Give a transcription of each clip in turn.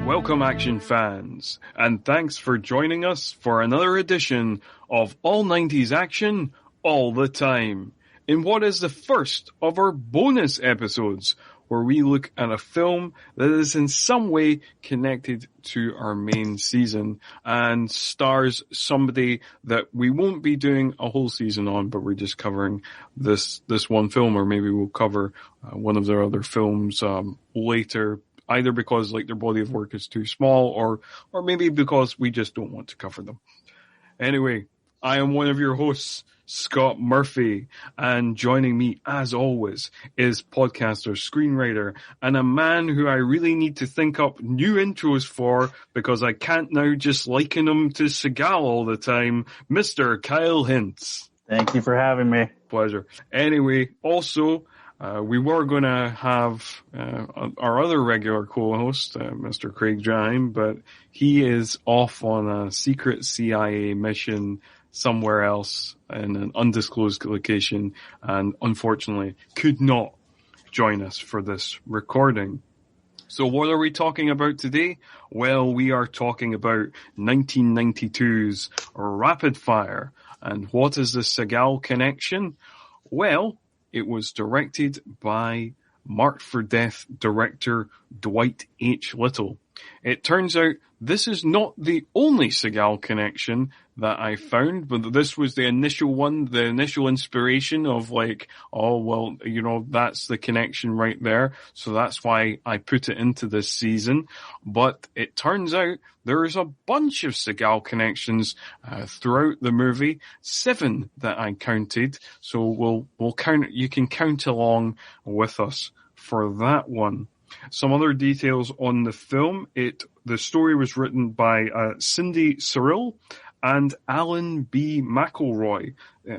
Welcome, action fans, and thanks for joining us for another edition of All 90s Action All the Time, in what is the first of our bonus episodes, where we look at a film that is in some way connected to our main season and stars somebody that we won't be doing a whole season on, but we're just covering this one film, or maybe we'll cover one of their other films later, either because like their body of work is too small, or maybe because we just don't want to cover them. Anyway, I am one of your hosts, Scott Murphy, and joining me, as always, is podcaster, screenwriter, and a man who I really need to think up new intros for because I can't now just liken him to Seagal all the time, Mr. Kyle Hintz. Thank you for having me. Pleasure. Anyway, also, we were going to have our other regular co-host, Mr. Craig Jime, but he is off on a secret CIA mission somewhere else in an undisclosed location, and unfortunately could not join us for this recording. So what are we talking about today? Well, we are talking about 1992's Rapid Fire. And what is the Seagal connection? Well, it was directed by Marked for Death director Dwight H. Little. It turns out this is not the only Seagal connection that I found, but this was the initial one, the initial inspiration of like, oh, well, you know, that's the connection right there. So that's why I put it into this season. But it turns out there's a bunch of Seagal connections throughout the movie, 7 that I counted. So we'll count, you can count along with us for that one. Some other details on the film. The story was written by Cindy Cyril and Alan B. McElroy.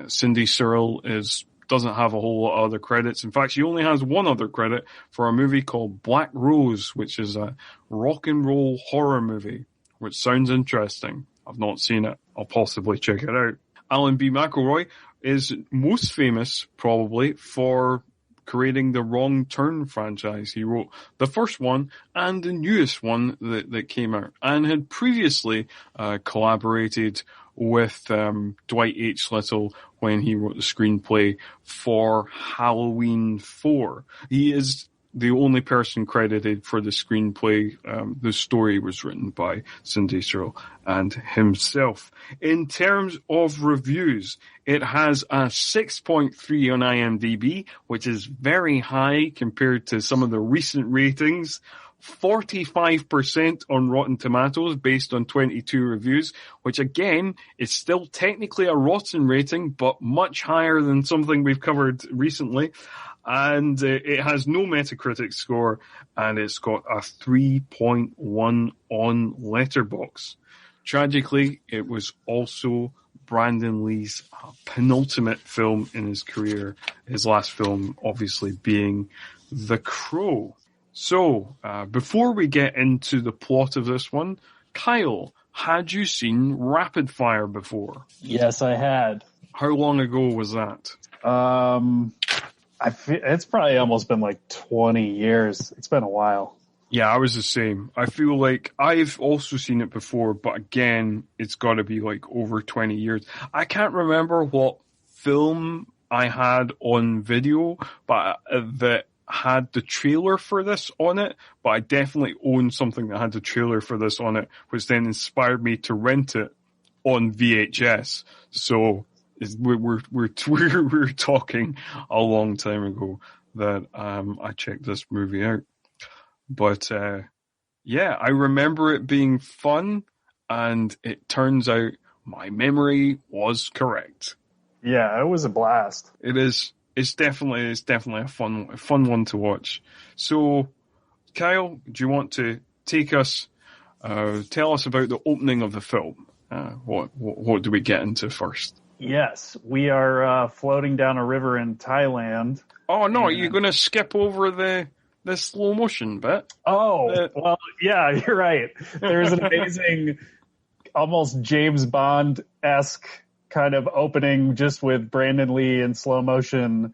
Cindy Cyril doesn't have a whole lot of other credits. In fact, she only has one other credit for a movie called Black Rose, which is a rock and roll horror movie, which sounds interesting. I've not seen it. I'll possibly check it out. Alan B. McElroy is most famous probably for creating the Wrong Turn franchise. He wrote the first one and the newest one that came out, and had previously collaborated with Dwight H. Little when he wrote the screenplay for Halloween 4. He is the only person credited for the screenplay. The story was written by Cindy Cyril and himself. In terms of reviews, it has a 6.3 on IMDb, which is very high compared to some of the recent ratings. 45% on Rotten Tomatoes based on 22 reviews, which again is still technically a rotten rating, but much higher than something we've covered recently. And it has no Metacritic score, and it's got a 3.1 on Letterboxd. Tragically, it was also Brandon Lee's penultimate film in his career, his last film obviously being The Crow. So, before we get into the plot of this one, Kyle, had you seen Rapid Fire before? Yes, I had. How long ago was that? It's probably almost been like 20 years. It's been a while. Yeah, I was the same. I feel like I've also seen it before, but again, it's got to be like over 20 years. I can't remember what film I had on video, but that had the trailer for this on it, but I definitely own something that had the trailer for this on it, which then inspired me to rent it on VHS. So we're talking a long time ago that I checked this movie out. But yeah, I remember it being fun, and it turns out my memory was correct. Yeah, it was a blast. It is. It's definitely a fun one to watch. So, Kyle, do you want to take us, tell us about the opening of the film? What do we get into first? Yes, we are floating down a river in Thailand. Oh no, you're going to skip over the slow motion bit? Oh, well, yeah, you're right. There's an amazing, almost James Bond-esque kind of opening just with Brandon Lee in slow motion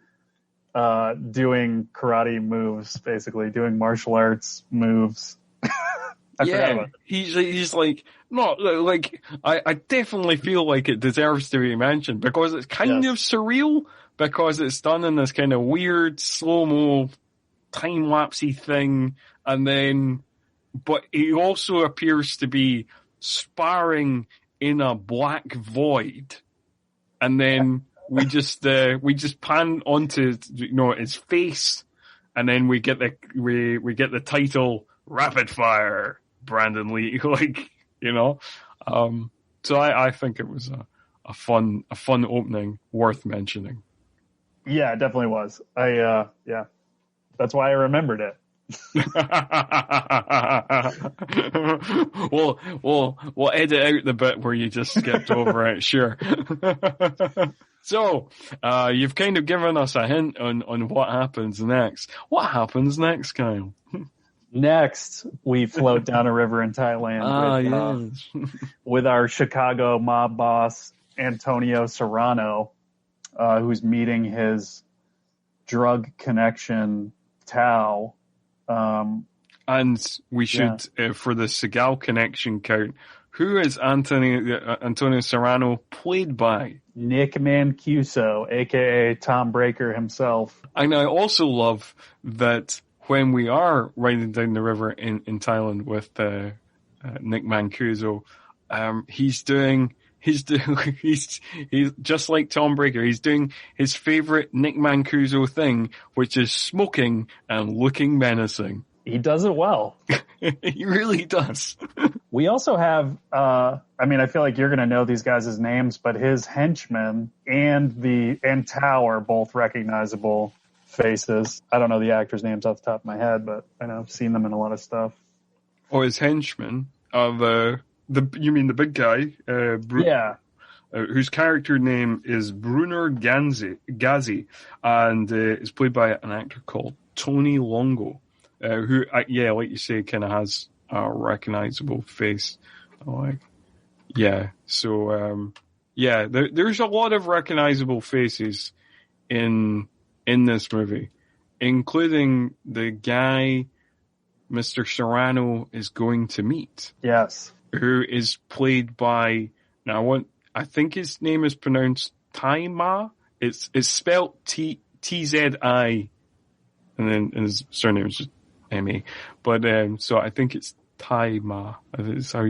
doing karate moves, basically doing martial arts moves. I forgot about that. He's like, not like, I definitely feel like it deserves to be mentioned because it's kind of surreal, because it's done in this kind of weird slow-mo time-lapsey thing, and then, but he also appears to be sparring in a black void, and then we just pan onto, you know, his face, and then we get the title Rapid Fire Brandon Lee, like, you know. So I think it was a fun opening worth mentioning. Yeah, it definitely was. That's why I remembered it. We'll edit out the bit where you just skipped over it, sure. So, you've kind of given us a hint on what happens next. What happens next, Kyle? Next, we float down a river in Thailand with our Chicago mob boss, Antonio Serrano, who's meeting his drug connection, Tao. And we should, for the Seagal connection count, who is Antonio Serrano played by? Nick Mancuso, a.k.a. Tom Breaker himself. And I also love that when we are riding down the river in Thailand with Nick Mancuso, he's just like Tom Breaker. He's doing his favorite Nick Mancuso thing, which is smoking and looking menacing. He does it well. He really does. We also have, I feel like you're going to know these guys' names, but his henchmen and Tao are both recognizable faces. I don't know the actors' names off the top of my head, but I know I've seen them in a lot of stuff. Oh, his henchmen are you mean the big guy? Whose character name is Brunner Gazi, and is played by an actor called Tony Longo, who, like you say, kind of has a recognizable face. There's a lot of recognizable faces in this movie, including the guy Mr. Serrano is going to meet. Yes. Who is played by, I think his name is pronounced Taima. It's spelled T-Z-I, and then his surname is just M-A. But, so I think it's Taima. Is how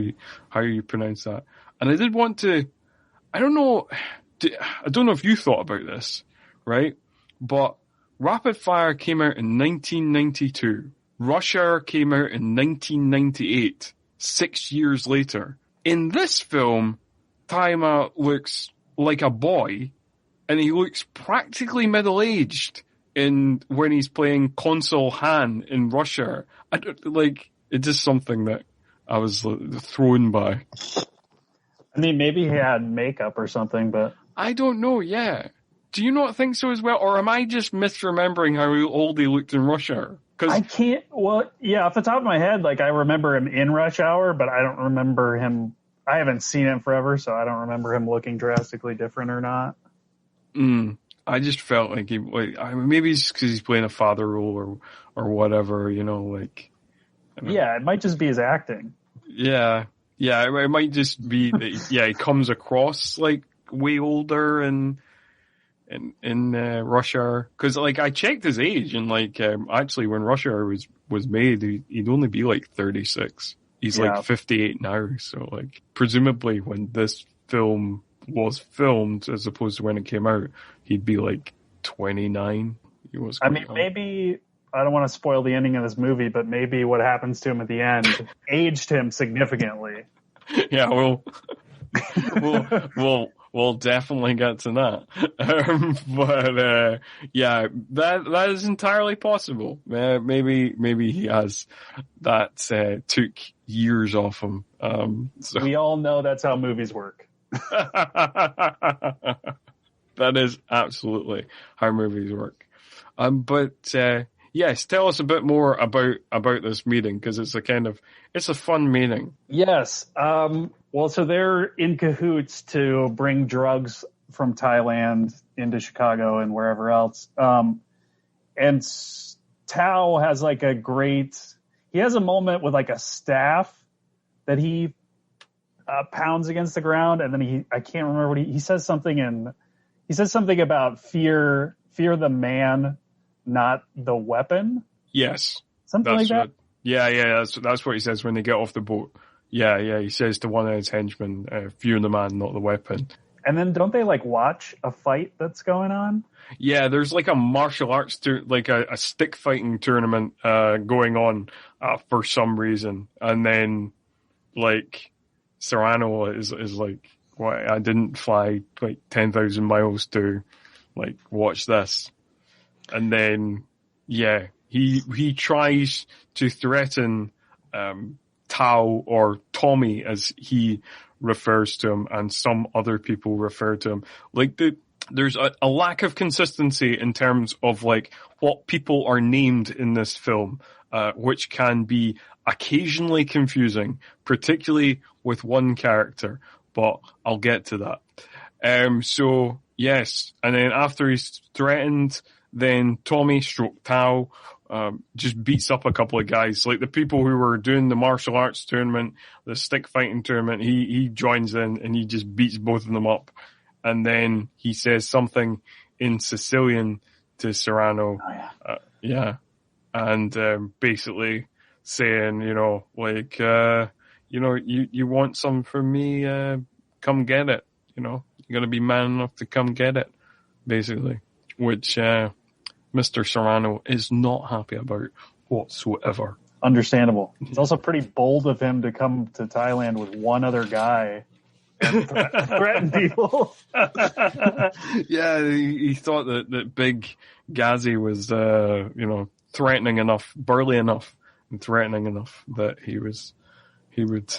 you pronounce that. And I did want to, I don't know if you thought about this, right? But Rapid Fire came out in 1992. Rush Hour came out in 1998. 6 years later. In this film, Taima looks like a boy, and he looks practically middle-aged when he's playing Consul Han in Rush Hour. It's just something that I was thrown by. I mean, maybe he had makeup or something, but... I don't know, yeah. Do you not think so as well? Or am I just misremembering how old he looked in Rush Hour? I can't, off the top of my head, I remember him in Rush Hour, but I don't remember him. I haven't seen him forever, so I don't remember him looking drastically different or not. I just felt like maybe it's because he's playing a father role or whatever, you know, like. It might just be his acting. Yeah, it might just be that, he comes across like way older in Rush Hour, because I checked his age, and actually when Rush Hour was made, he'd only be 36. He's 58 now, so presumably when this film was filmed as opposed to when it came out, he'd be 29. He was. Maybe I don't want to spoil the ending of this movie, but maybe what happens to him at the end aged him significantly. Yeah, we'll definitely get to that. That is entirely possible. Maybe he has that took years off him. So. We all know that's how movies work. That is absolutely how movies work. Yes, tell us a bit more about this meeting, because it's a fun meeting. Yes. So they're in cahoots to bring drugs from Thailand into Chicago and wherever else. And Tao has he has a moment with like a staff that he pounds against the ground, and then I can't remember what he says something about fear the man, not the weapon. Yes. Something like that. That's what he says when they get off the boat. Yeah, he says to one of his henchmen, fear the man, not the weapon. And then don't they like watch a fight that's going on? Yeah, there's like a martial arts, like a stick fighting tournament going on for some reason. And then like Serrano is like, what, I didn't fly like 10,000 miles to like watch this. And then, yeah, he tries to threaten Tao, or Tommy as he refers to him, and some other people refer to him. Like there's a lack of consistency in terms of like what people are named in this film, which can be occasionally confusing, particularly with one character, but I'll get to that. So yes, and then after he's threatened, then Tommy / Tao just beats up a couple of guys. Like the people who were doing the martial arts tournament, the stick fighting tournament, he joins in and he just beats both of them up. And then he says something in Sicilian to Serrano. Oh, yeah. And basically saying, like, you want some from me, come get it. You're going to be man enough to come get it, basically. Which Mr. Serrano is not happy about whatsoever. Understandable. It's also pretty bold of him to come to Thailand with one other guy and threaten people. Yeah, he thought that Big Ghazi was, threatening enough, burly enough, and threatening enough that he would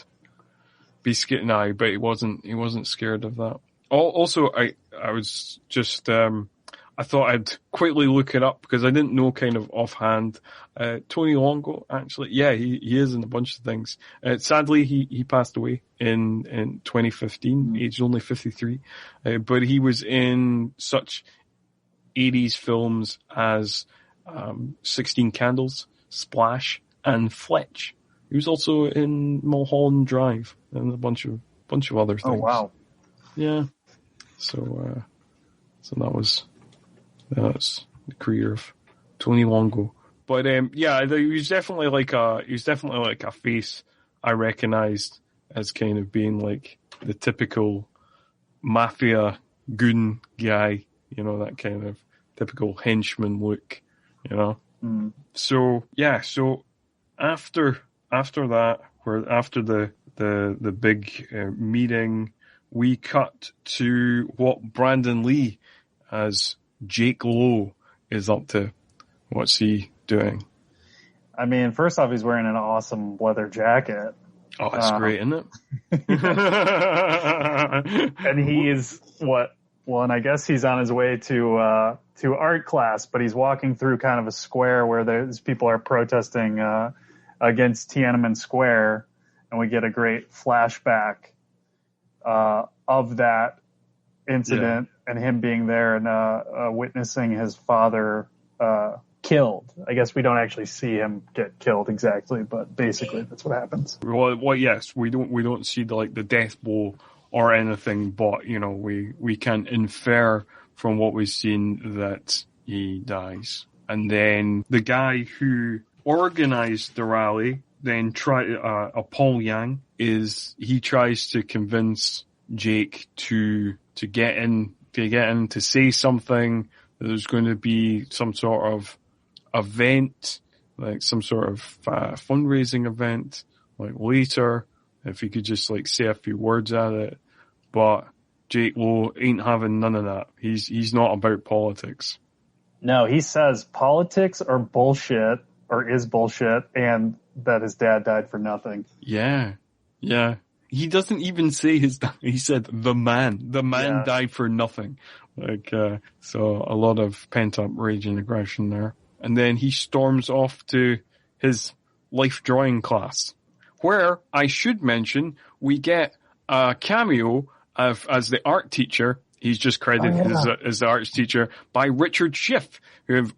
be scared. No, but he wasn't scared of that. Also, I was just, I thought I'd quickly look it up because I didn't know kind of offhand. Tony Longo, actually, yeah, he is in a bunch of things. Sadly, he passed away in 2015, aged only 53. But he was in such 80s films as 16 Candles, Splash, and Fletch. He was also in Mulholland Drive and a bunch of other things. Oh wow! Yeah. So that's the career of Tony Longo. But yeah, he was definitely like a face I recognized as kind of being like the typical mafia goon guy, that kind of typical henchman look, So yeah, so after that, after the big meeting, we cut to what Brandon Lee as Jake Lowe is up to. What's he doing? I mean, first off, he's wearing an awesome leather jacket. Oh, it's great, isn't it? And he's and I guess he's on his way to art class, but he's walking through kind of a square where these people are protesting against Tiananmen Square, and we get a great flashback of that incident and him being there and witnessing his father killed. I guess we don't actually see him get killed exactly, but basically that's what happens. Well, yes, we don't see the death blow or anything, but we can infer from what we've seen that he dies. And then the guy who organized the rally then Paul Yang he tries to convince Jake to get in to say something. There's going to be some sort of event, like some sort of fundraising event, like later, if he could just say a few words at it. But Jake Lowe ain't having none of that. He's not about politics. No, he says politics are bullshit, or is bullshit, and that his dad died for nothing. Yeah. He doesn't even say his dad. He said the man died for nothing. So a lot of pent up rage and aggression there. And then he storms off to his life drawing class, where I should mention we get a cameo as the art teacher He's just credited as the arts teacher by Richard Schiff,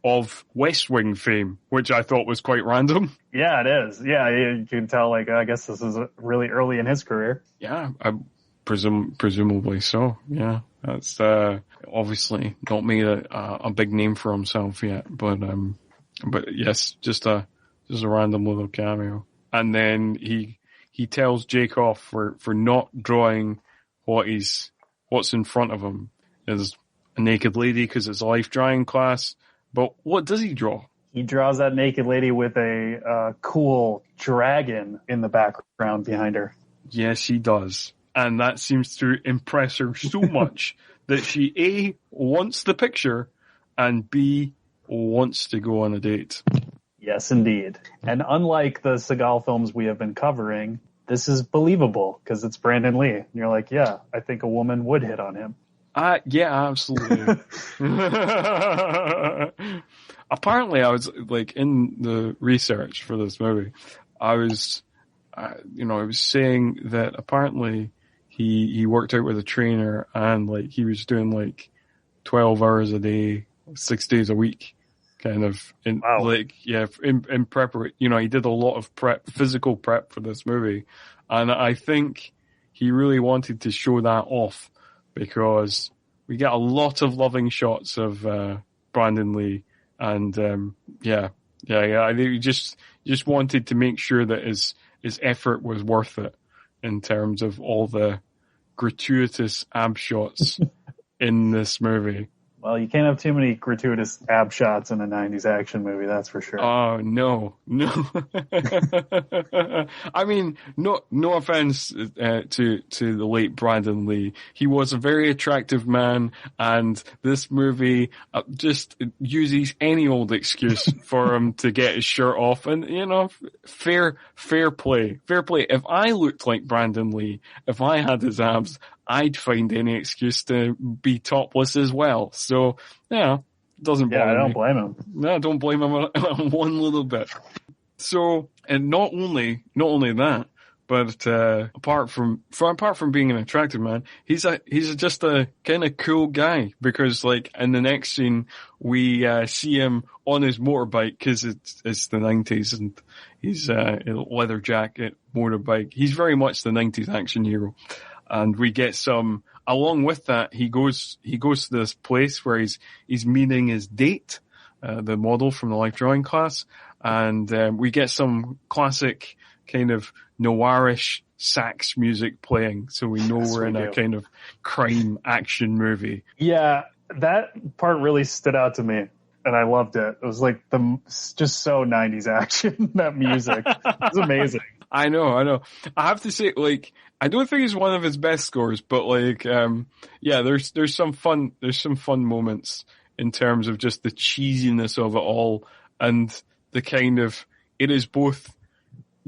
of West Wing fame, which I thought was quite random. Yeah, it is. Yeah, you can tell, like, I guess this is really early in his career. Yeah, presumably so. Yeah, that's obviously not made a big name for himself yet, but yes, just a random little cameo. And then he tells Jake off for not drawing what's in front of him is a naked lady because it's a life drawing class. But what does he draw? He draws that naked lady with a cool dragon in the background behind her. Yes, he does. And that seems to impress her so much that she A, wants the picture, and B, wants to go on a date. Yes, indeed. And unlike the Seagal films we have been covering, this is believable because it's Brandon Lee. And you're like, yeah, I think a woman would hit on him. Yeah, absolutely. Apparently, I was like in the research for this movie. I was saying that apparently he worked out with a trainer and like he was doing like 12 hours a day, 6 days a week. Kind of in preparation. He did a lot of physical prep for this movie, and I think he really wanted to show that off because we get a lot of loving shots of Brandon Lee, and I think he just wanted to make sure that his effort was worth it in terms of all the gratuitous ab shots in this movie. Well, you can't have too many gratuitous ab shots in a 90s action movie, that's for sure. Oh, no. I mean, no offense to the late Brandon Lee. He was a very attractive man, and this movie just uses any old excuse for him to get his shirt off. And, fair play. Fair play. If I looked like Brandon Lee, if I had his abs, I'd find any excuse to be topless as well. So, doesn't bother me. I don't blame him. No, I don't blame him one little bit. So, and not only that, but apart from being an attractive man, he's just a kind of cool guy because, like, in the next scene we see him on his motorbike because it's the 90s and he's a leather jacket motorbike. He's very much the 90s action hero. And we get some, along with that, he goes to this place where he's meeting his date, the model from the life drawing class. And, we get some classic kind of noirish sax music playing. So we know we're in a kind of crime action movie. Yeah, that part really stood out to me. And I loved it. It was like just so 90s action, that music. It was amazing. I know. I have to say, like, I don't think it's one of his best scores, but like, there's some fun moments in terms of just the cheesiness of it all and the kind of, it is both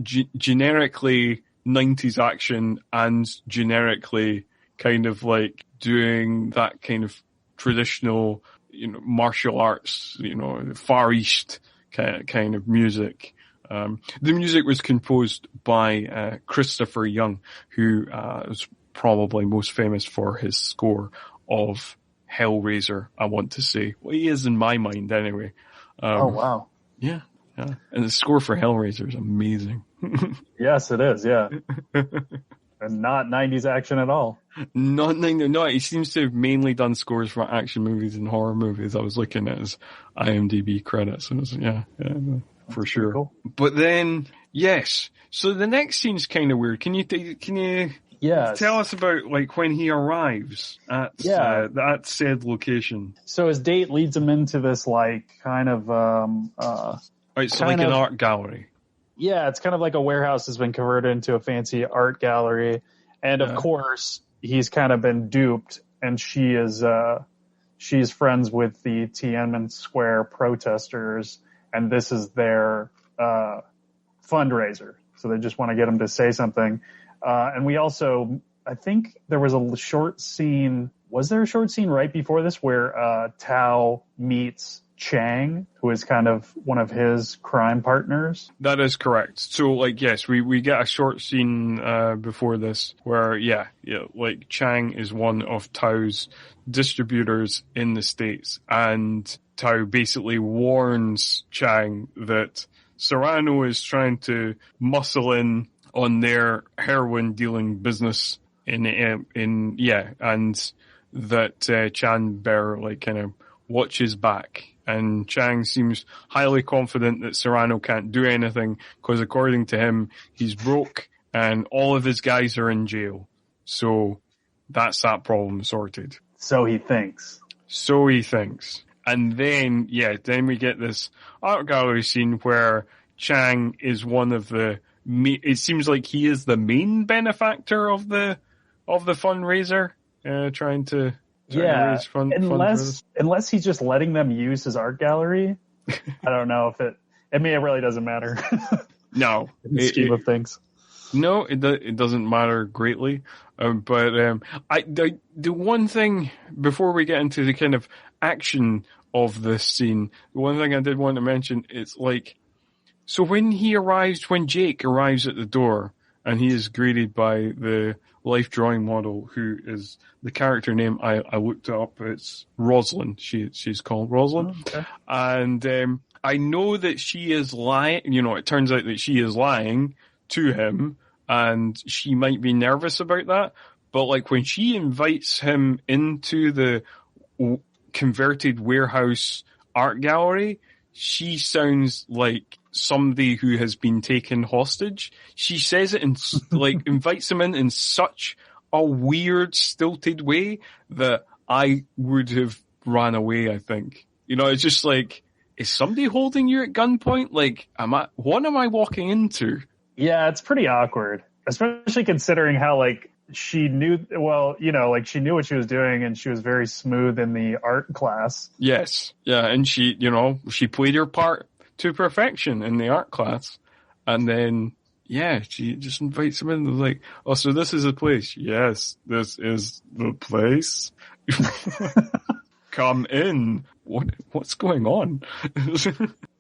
generically 90s action and generically kind of like doing that kind of traditional, martial arts, Far East kind of music. The music was composed by Christopher Young, who is probably most famous for his score of Hellraiser, I want to say. Well, he is in my mind anyway. Oh, wow. Yeah. And the score for Hellraiser is amazing. Yes, it is, yeah. And not 90s action at all. No, he seems to have mainly done scores for action movies and horror movies. I was looking at his IMDb credits and it was, for sure. Cool. But then, yes. So the next scene's kind of weird. Can you tell us about like when he arrives at said location? So his date leads him into this like kind of it's like an art gallery. Yeah, it's kind of like a warehouse has been converted into a fancy art gallery, and of course he's kind of been duped, and she's friends with the Tiananmen Square protesters. And this is their fundraiser. So they just want to get him to say something. And we also, I think there was a short scene. Was there a short scene right before this where Tao meets Chang, who is kind of one of his crime partners. That is correct. So, like, yes, we get a short scene before this where, like Chang is one of Tao's distributors in the States, and Tao basically warns Chang that Serrano is trying to muscle in on their heroin dealing business and that Chan better like kind of watch his back. And Chang seems highly confident that Serrano can't do anything because according to him, he's broke and all of his guys are in jail. So that's that problem sorted. So he thinks. And then, then we get this art gallery scene where Chang is one of the, it seems like he is the main benefactor of the fundraiser, trying to raise fund unless he's just letting them use his art gallery. I don't know if it really doesn't matter. No. In the scheme of things. No, it doesn't matter greatly. But the one thing, before we get into the kind of action of this scene, the one thing I did want to mention is like, so when Jake arrives at the door and he is greeted by the life drawing model, who is the character name I looked up, it's Rosalind. She's called Rosalind. Oh, okay. And I know that she is lying, it turns out that she is lying to him and she might be nervous about that. But like when she invites him into the converted warehouse art gallery, she sounds like somebody who has been taken hostage. She says it in like invites him in such a weird, stilted way that I would have ran away, I think. It's just like, is somebody holding you at gunpoint? Like, what am I walking into? Yeah, it's pretty awkward, especially considering how like she knew, she knew what she was doing and she was very smooth in the art class. Yes. Yeah. And she played her part to perfection in the art class. And then, she just invites him in and like, oh, so this is the place. Yes, this is the place. Come in. What's going on?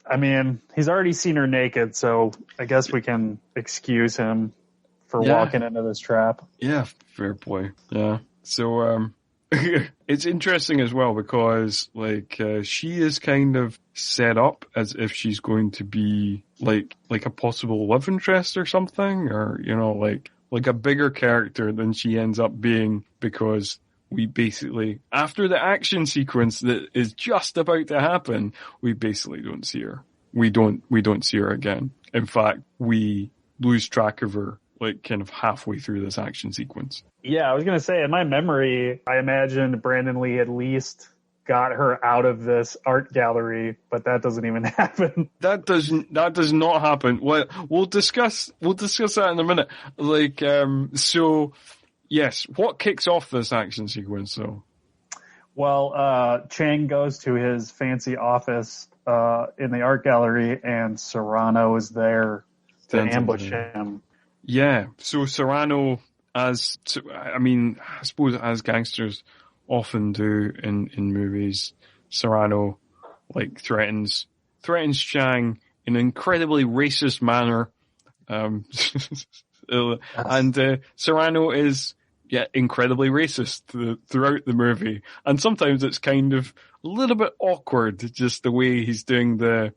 I mean, he's already seen her naked, so I guess we can excuse him for walking into this trap. Yeah, fair play. Yeah. So, it's interesting as well because like, she is kind of set up as if she's going to be like a possible love interest or something, or, like a bigger character than she ends up being, because we basically, after the action sequence that is just about to happen, we basically don't see her. We don't see her again. In fact, we lose track of her like kind of halfway through this action sequence. Yeah, I was going to say, in my memory, I imagined Brandon Lee at least got her out of this art gallery, but that doesn't even happen. That does not happen. Well, we'll discuss that in a minute. Like, so yes, what kicks off this action sequence though? Well, Chang goes to his fancy office in the art gallery, and Serrano is there to ambush him. Yeah, so Serrano, I suppose as gangsters often do in movies, Serrano like threatens Chang in an incredibly racist manner. And Serrano is incredibly racist throughout the movie, and sometimes it's kind of a little bit awkward, just the way he's doing the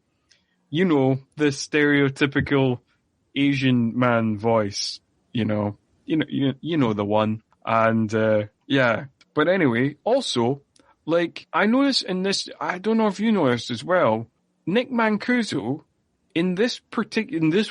stereotypical Asian man voice, you know the one. And but anyway, also, like, I noticed in this, I don't know if you noticed as well, Nick Mancuso in this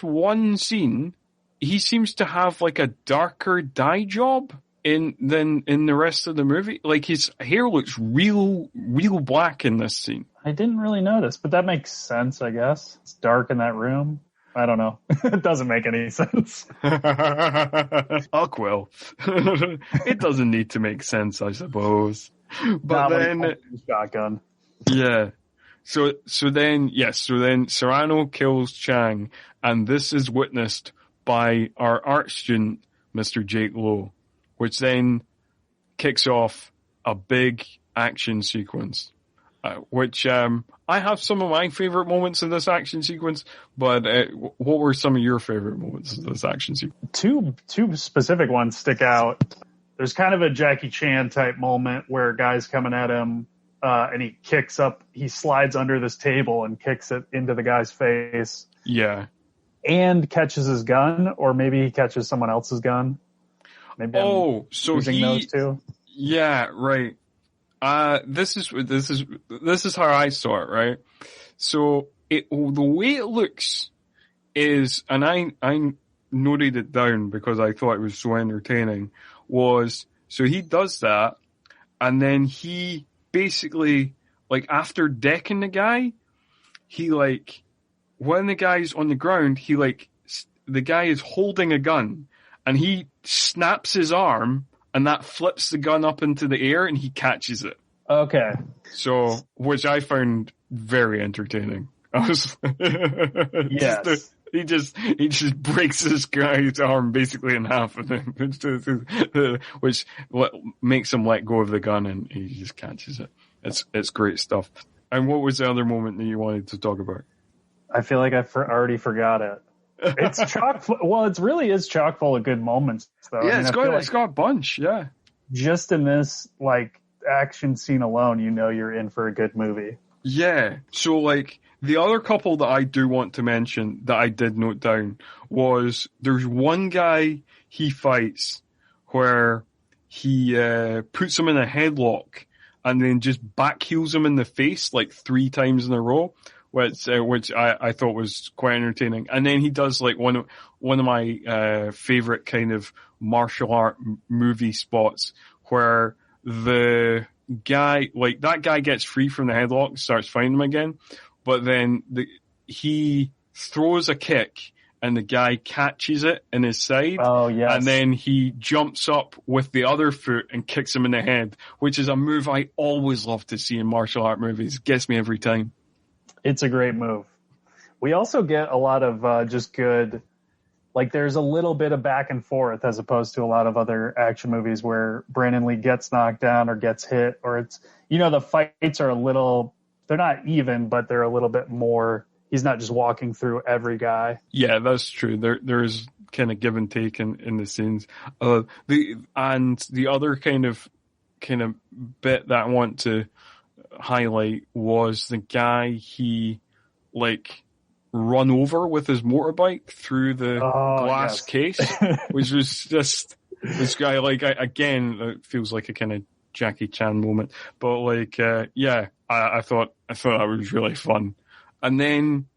one scene, he seems to have like a darker dye job than in the rest of the movie. Like, his hair looks real black in this scene. I didn't really notice, but that makes sense, I guess. It's dark in that room. I don't know. It doesn't make any sense. Well, it doesn't need to make sense, I suppose. But then, shotgun. Yeah. So then Serrano kills Chang, and this is witnessed by our art student, Mr. Jake Lowe, which then kicks off a big action sequence. which I have some of my favorite moments in this action sequence. But what were some of your favorite moments in this action sequence? Two specific ones stick out. There's kind of a Jackie Chan type moment where a guy's coming at him, and he slides under this table and kicks it into the guy's face. Yeah. And catches his gun, or maybe he catches someone else's gun. Maybe so using those two. Yeah, right. This is how I saw it, right? So the way it looks is, and I noted it down because I thought it was so entertaining, so he does that, and then he basically, like, after decking the guy, he, like, when the guy's on the ground, the guy is holding a gun, and he snaps his arm, and that flips the gun up into the air, and he catches it. Okay. So, which I found very entertaining. I was, yes. He just breaks this guy's arm basically in half, which makes him let go of the gun, and he just catches it. It's great stuff. And what was the other moment that you wanted to talk about? I feel like I already forgot it. It's it really is chock full of good moments, though. Yeah, it's got a bunch. Yeah, just in this like action scene alone, you're in for a good movie. Yeah. So, like, the other couple that I do want to mention that I did note down was there's one guy he fights where he puts him in a headlock and then just backheels him in the face like 3 times in a row, which I thought was quite entertaining. And then he does like one of my favorite kind of martial art movie spots where the guy, like, that guy gets free from the headlock, starts fighting him again, but then he throws a kick and the guy catches it in his side. Oh, yes. And then he jumps up with the other foot and kicks him in the head, which is a move I always love to see in martial art movies. It gets me every time. It's a great move. We also get a lot of just good, like, there's a little bit of back and forth as opposed to a lot of other action movies where Brandon Lee gets knocked down or gets hit, or it's, the fights are they're not even, but they're a little bit more, he's not just walking through every guy. Yeah, that's true. There's kind of give and take in the scenes. The other kind of bit that I want to highlight was the guy he, like, run over with his motorbike through the glass case, which was just this guy, like, again, it feels like a kind of Jackie Chan moment, but like, I thought that was really fun. And then,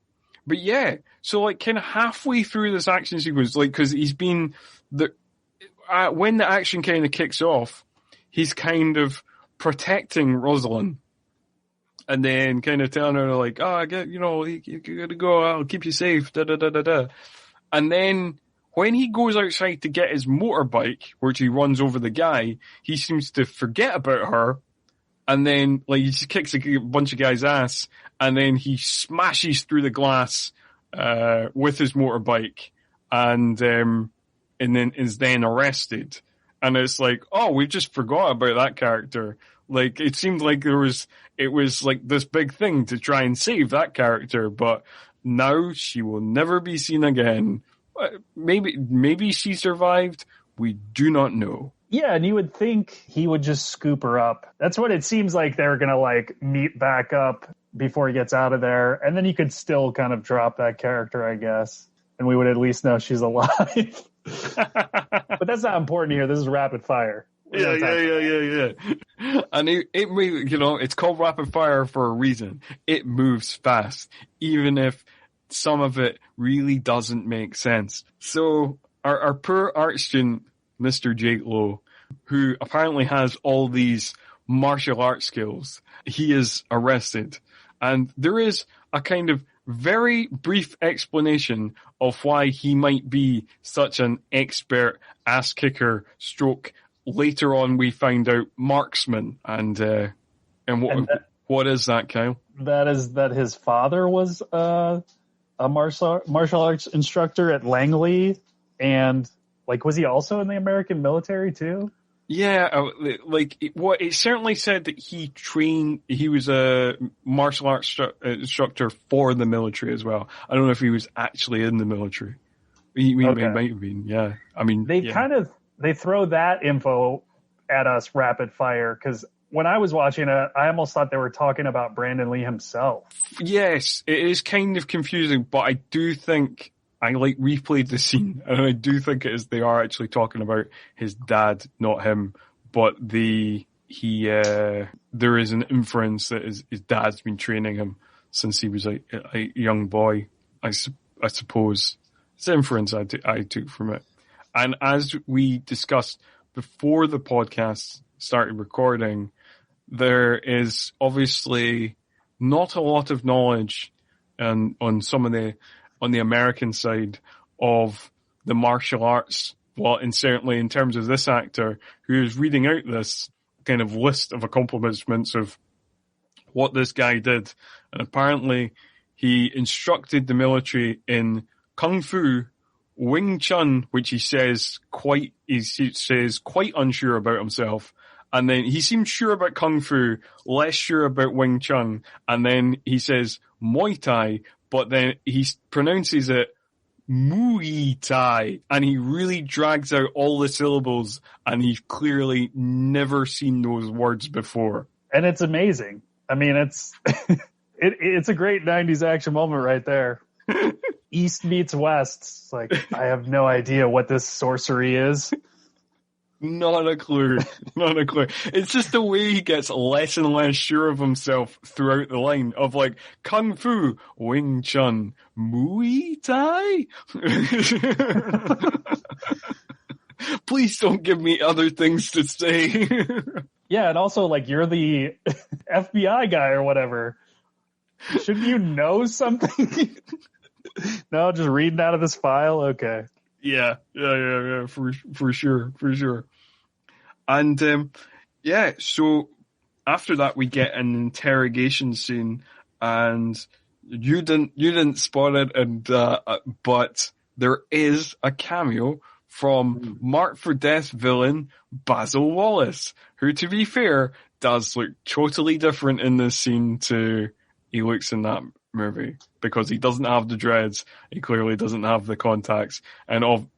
but yeah, so like kind of halfway through this action sequence, like, cause he's been when the action kind of kicks off, he's kind of protecting Rosalind. And then kind of telling her, like, you gotta go, I'll keep you safe, da-da-da-da-da. And then when he goes outside to get his motorbike, which he runs over the guy, he seems to forget about her. And then, like, he just kicks a bunch of guys' ass, and then he smashes through the glass with his motorbike, and then is then arrested. And it's like, oh, we've just forgot about that character. Like, it seemed like it was like this big thing to try and save that character, but now she will never be seen again. Maybe she survived. We do not know. Yeah, and you would think he would just scoop her up. That's what it seems like they're going to, like, meet back up before he gets out of there. And then he could still kind of drop that character, I guess. And we would at least know she's alive. But that's not important here. This is rapid fire. Yeah. And it it's called rapid fire for a reason. It moves fast, even if some of it really doesn't make sense. So our poor art student, Mr. Jake Lowe, who apparently has all these martial art skills, he is arrested. And there is a kind of very brief explanation of why he might be such an expert ass kicker stroke. Later on, we find out marksman, and what is that, Kyle? That is that his father was a martial arts instructor at Langley, and, like, was he also in the American military too? Yeah, what it certainly said that he was a martial arts instructor for the military as well. I don't know if he was actually in the military. He might have been, yeah. I mean, they throw that info at us rapid fire, because when I was watching it, I almost thought they were talking about Brandon Lee himself. Yes, it is kind of confusing, but I do think I replayed the scene, and I do think it is they are actually talking about his dad, not him. But there is an inference that his dad's been training him since he was a young boy. I suppose it's the inference I took from it. And as we discussed before the podcast started recording, there is obviously not a lot of knowledge on the American side of the martial arts. Well, and certainly in terms of this actor who is reading out this kind of list of accomplishments of what this guy did. And apparently he instructed the military in Kung Fu, Wing Chun, which he says quite unsure about himself. And then he seems sure about Kung Fu, less sure about Wing Chun. And then he says Muay Thai, but then he pronounces it Muay Thai. And he really drags out all the syllables, and he's clearly never seen those words before. And it's amazing. I mean, it's it's a great 90s action moment right there. East meets West. It's like, I have no idea what this sorcery is. Not a clue. Not a clue. It's just the way he gets less and less sure of himself throughout the line of like Kung Fu, Wing Chun, Muay Thai. Please don't give me other things to say. Yeah, and also like you're the FBI guy or whatever. Shouldn't you know something? No, just reading out of this file? Okay. Yeah, for sure. And, so after that we get an interrogation scene, and you didn't spot it, and, but there is a cameo from Marked for Death villain Basil Wallace, who, to be fair, does look totally different in this scene to he looks in that movie, because he doesn't have the dreads, he clearly doesn't have the contacts, and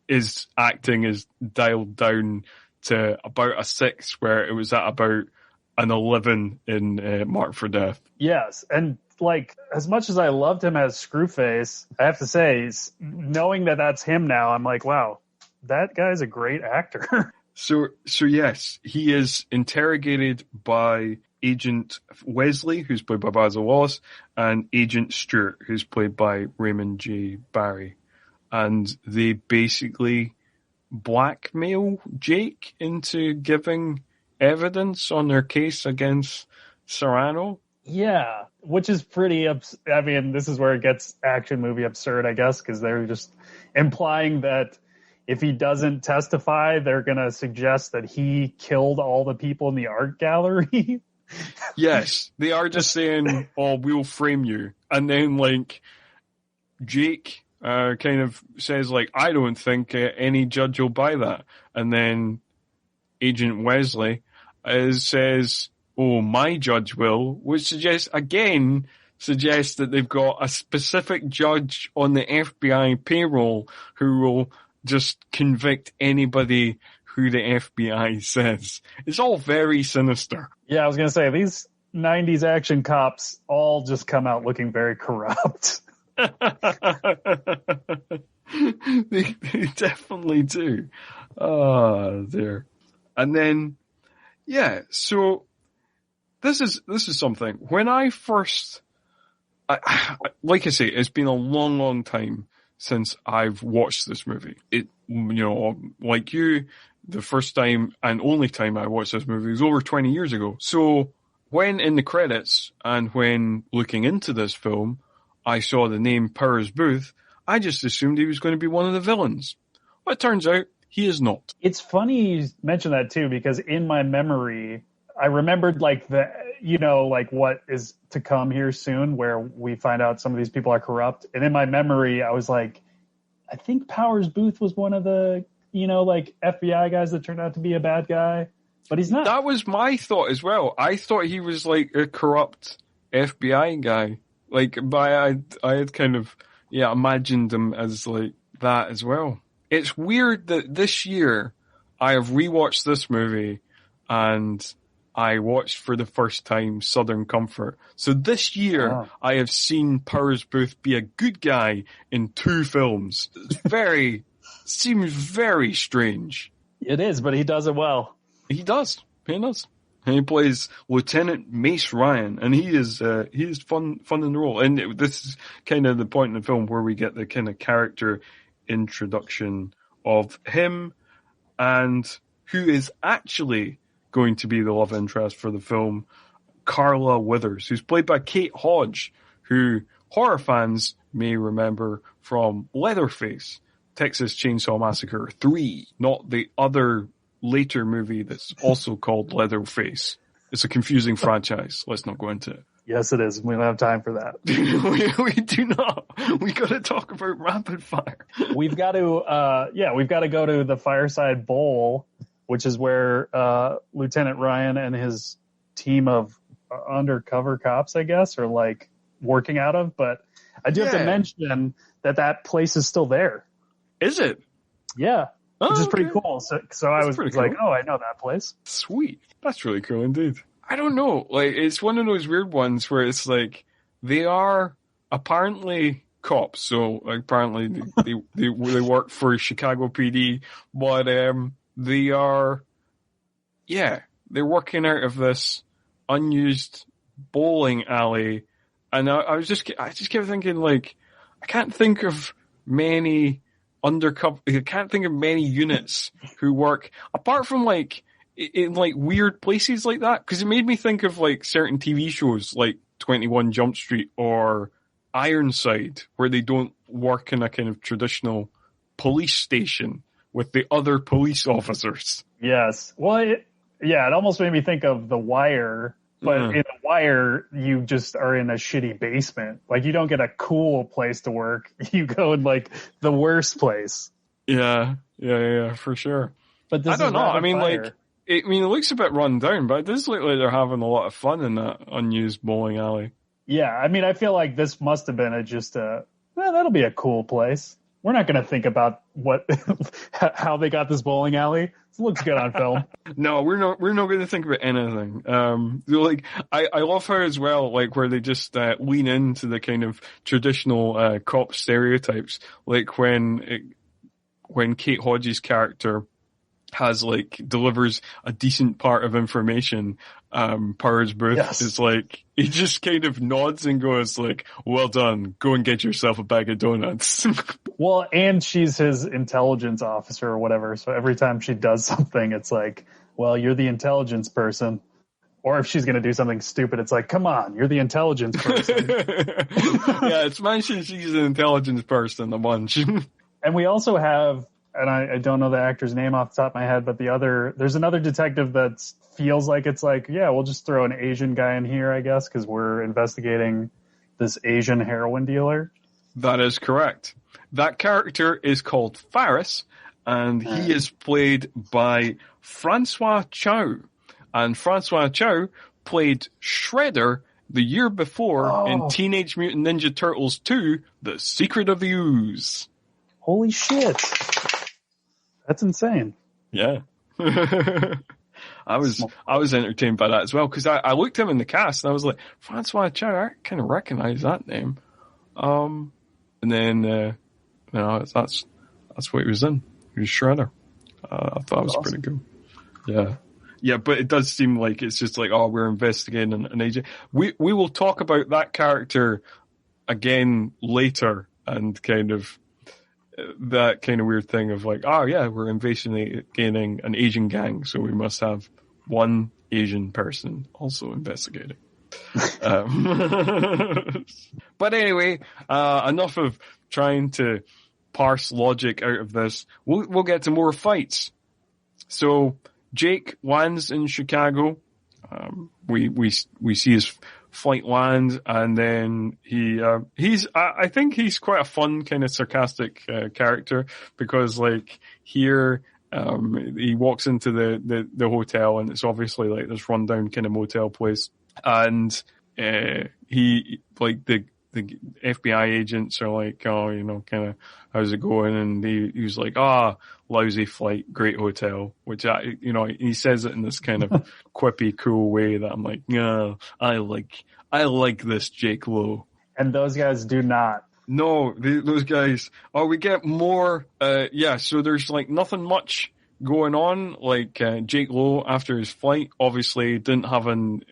his acting is dialed down to about a 6, where it was at about an 11 in Marked for Death. Yes, and like, as much as I loved him as Screwface, I have to say, knowing that that's him now, I'm like, wow, that guy's a great actor. So yes, he is interrogated by Agent Wesley, who's played by Basil Wallace, and Agent Stewart, who's played by Raymond J. Barry. And they basically blackmail Jake into giving evidence on their case against Serrano. Yeah, which is pretty I mean, this is where it gets action movie absurd, I guess, because they're just implying that if he doesn't testify, they're going to suggest that he killed all the people in the art gallery. Yes, they are just saying, oh, we'll frame you. And then, like, Jake kind of says, like, I don't think any judge will buy that. And then Agent Wesley says, oh, my judge will, which suggests that they've got a specific judge on the FBI payroll who will just convict anybody who the FBI says. It's all very sinister. Yeah, I was going to say, these 90s action cops all just come out looking very corrupt. they definitely do. Oh, dear. And then, yeah, so this is something. When I first, like I say, it's been a long, long time since I've watched this movie. It, like you, the first time and only time I watched this movie was over 20 years ago. So when in the credits and when looking into this film, I saw the name Powers Boothe, I just assumed he was going to be one of the villains. Well, it turns out he is not. It's funny you mention that too, because in my memory, I remembered like what is to come here soon, where we find out some of these people are corrupt. And in my memory, I was like, I think Powers Boothe was one of the like FBI guys that turned out to be a bad guy, but he's not. That was my thought as well. I thought he was like a corrupt FBI guy. Like, but I had kind of, imagined him as like that as well. It's weird that this year I have rewatched this movie and I watched for the first time Southern Comfort. So this year I have seen Powers Boothe be a good guy in 2 films. It's seems very strange. It is, but he does it well. He does. And he plays Lieutenant Mace Ryan, and he is fun in the role. And this is kind of the point in the film where we get the kind of character introduction of him and who is actually going to be the love interest for the film, Carla Withers, who's played by Kate Hodge, who horror fans may remember from Leatherface, Texas Chainsaw Massacre 3, not the other later movie that's also called Leatherface. It's a confusing franchise. Let's not go into it. Yes, it is. We don't have time for that. we do not. We got to talk about rapid fire. We've got to go to the Fireside Bowl, which is where Lieutenant Ryan and his team of undercover cops, I guess, are like working out of. But I do have to mention that place is still there. Is it? Yeah. Which is pretty cool. So I was like, cool. I know that place. Sweet. That's really cool indeed. I don't know. Like, it's one of those weird ones where it's like, they are apparently cops. So apparently they work for Chicago PD, but they are, they're working out of this unused bowling alley. And I just kept thinking, like, I can't think of many units who work apart from like in like weird places like that, because it made me think of like certain TV shows like 21 Jump Street or Ironside, where they don't work in a kind of traditional police station with the other police officers. Yes. Well, it almost made me think of The Wire, but in The Wire, you just are in a shitty basement. Like, you don't get a cool place to work. You go in like the worst place. Yeah, for sure. But I don't know. I mean, like, it looks a bit run down, but it does look like they're having a lot of fun in that unused bowling alley. Yeah, I mean, I feel like this must have been that'll be a cool place. We're not going to think about how they got this bowling alley. It looks good on film. No, we're not going to think about anything. Like, I love her as well, like, where they just lean into the kind of traditional cop stereotypes, like when Kate Hodge's character delivers a decent part of information, Powers Boothe is like, he just kind of nods and goes like, well done, go and get yourself a bag of donuts. Well, and she's his intelligence officer or whatever, so every time she does something, it's like, well, you're the intelligence person. Or if she's going to do something stupid, it's like, come on, you're the intelligence person. Yeah, it's mentioned she's an intelligence person a bunch. And we also have, and I don't know the actor's name off the top of my head, but there's another detective that feels like it's like, yeah, we'll just throw an Asian guy in here, I guess, because we're investigating this Asian heroin dealer. That is correct. That character is called Faris, and he is played by Francois Chow. And Francois Chow played Shredder the year before in Teenage Mutant Ninja Turtles 2, The Secret of the Ooze. Holy shit. That's insane. Yeah. I was entertained by that as well, because I looked him in the cast and I was like, Francois Chow, I kind of recognize that name. And then, that's what he was in. He was Shredder. I thought it was awesome. Pretty cool. Yeah. Yeah, but it does seem like it's just like, we're investigating an agent. We will talk about that character again later, and kind of that kind of weird thing of like, we're investigating an Asian gang, so we must have one Asian person also investigating. But anyway, enough of trying to parse logic out of this. We'll get to more fights. So Jake lands in Chicago. We see his flight lands, and then I think he's quite a fun kind of sarcastic character, because like here he walks into the hotel, and it's obviously like this rundown kind of motel place, and he like the FBI agents are like, oh, you know, kind of, how's it going? And he was like, lousy flight, great hotel, which he says it in this kind of quippy, cool way that I'm like, yeah, I like this Jake Lowe. And those guys do not. No, those guys. Oh, we get more. So there's like nothing much going on. Like Jake Lowe, after his flight, obviously didn't have an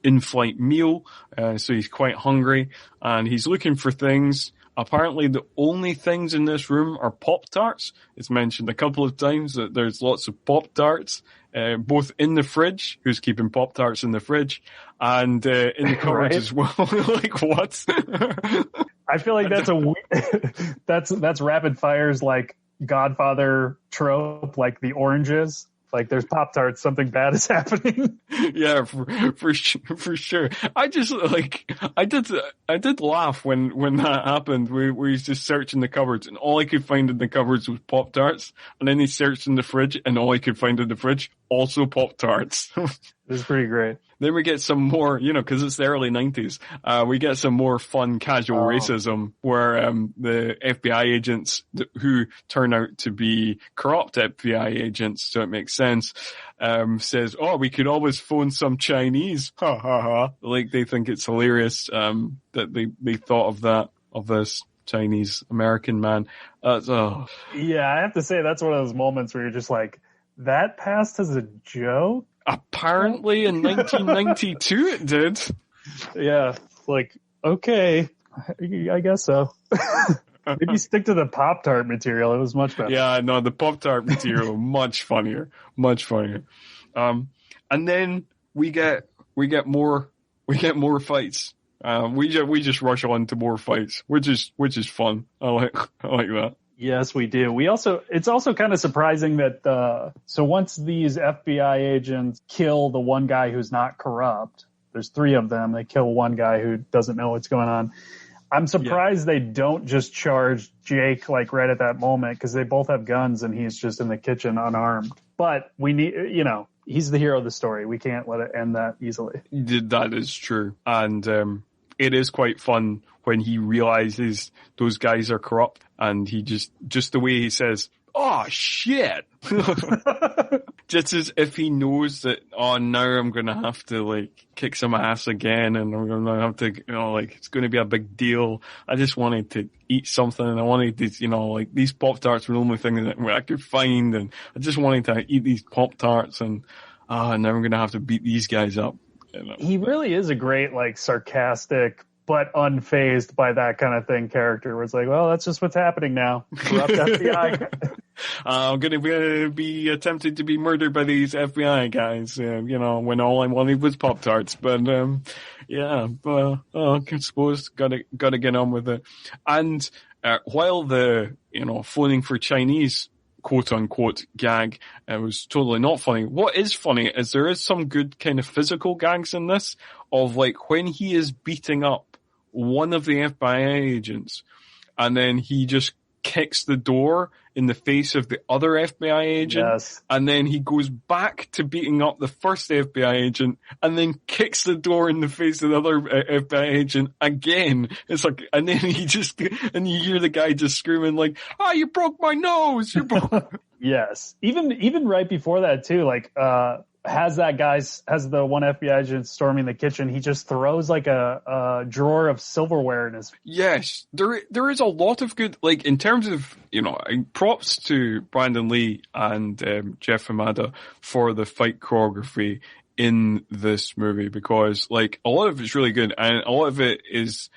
in-flight meal, so he's quite hungry, and he's looking for things. Apparently, the only things in this room are Pop-Tarts. It's mentioned a couple of times that there's lots of Pop-Tarts, both in the fridge. Who's keeping Pop-Tarts in the fridge? And in the cupboards as well. Like, what? I feel like that's rapid fires, like Godfather trope, like the oranges. Like there's Pop-Tarts, something bad is happening. Yeah, for sure. I just I did laugh when that happened. We he's just searching the cupboards, and all I could find in the cupboards was Pop-Tarts. And then he searched in the fridge, and all I could find in the fridge also Pop-Tarts. It was pretty great. Then we get some more, because it's the early 90s, we get some more fun casual racism where the FBI agents who turn out to be corrupt FBI agents, so it makes sense, says, we could always phone some Chinese. Ha ha ha. Like they think it's hilarious that they thought of that, of this Chinese American man. Yeah, I have to say that's one of those moments where you're just like, that passed as a joke? Apparently in 1992 it did. Yeah, like, okay, I guess so. Maybe stick to the Pop-Tart material. It was much better. Yeah, no, the Pop-Tart material, much funnier. And then we get more fights. We just rush on to more fights, which is fun. I like that. Yes, we do. It's also kind of surprising that, so once these FBI agents kill the one guy who's not corrupt, there's 3 of them, they kill one guy who doesn't know what's going on. I'm surprised they don't just charge Jake like right at that moment, because they both have guns and he's just in the kitchen unarmed. But we need, he's the hero of the story. We can't let it end that easily. That is true. And it is quite fun when he realizes those guys are corrupt, and he just the way he says, "Oh shit," just as if he knows that, now I'm gonna have to like kick some ass again, and I'm gonna have to, it's gonna be a big deal. I just wanted to eat something, and I wanted to, these Pop-Tarts were the only thing that I could find, and I just wanted to eat these Pop-Tarts, and now I'm gonna have to beat these guys up. He really is a great, like, sarcastic but unfazed by that kind of thing character, where it's like, well, that's just what's happening now. Corrupt FBI. I'm going to be attempted to be murdered by these FBI guys, when all I wanted was Pop-Tarts. But, I suppose gotta get on with it. And, while the, phoning for Chinese quote unquote gag, it was totally not funny. What is funny is there is some good kind of physical gags in this, of like when he is beating up one of the FBI agents, and then he just kicks the door in the face of the other FBI agent. Yes. And then he goes back to beating up the first FBI agent, and then kicks the door in the face of the other FBI agent again. It's like, and then and you hear the guy just screaming like, you broke my nose! You broke. Yes. Even right before that too, like, has the one FBI agent storming the kitchen, he just throws like a drawer of silverware in his. Yes, there is a lot of good, like, in terms of, props to Brandon Lee and Jeff Hamada for the fight choreography in this movie, because like a lot of it's really good, and a lot of it is,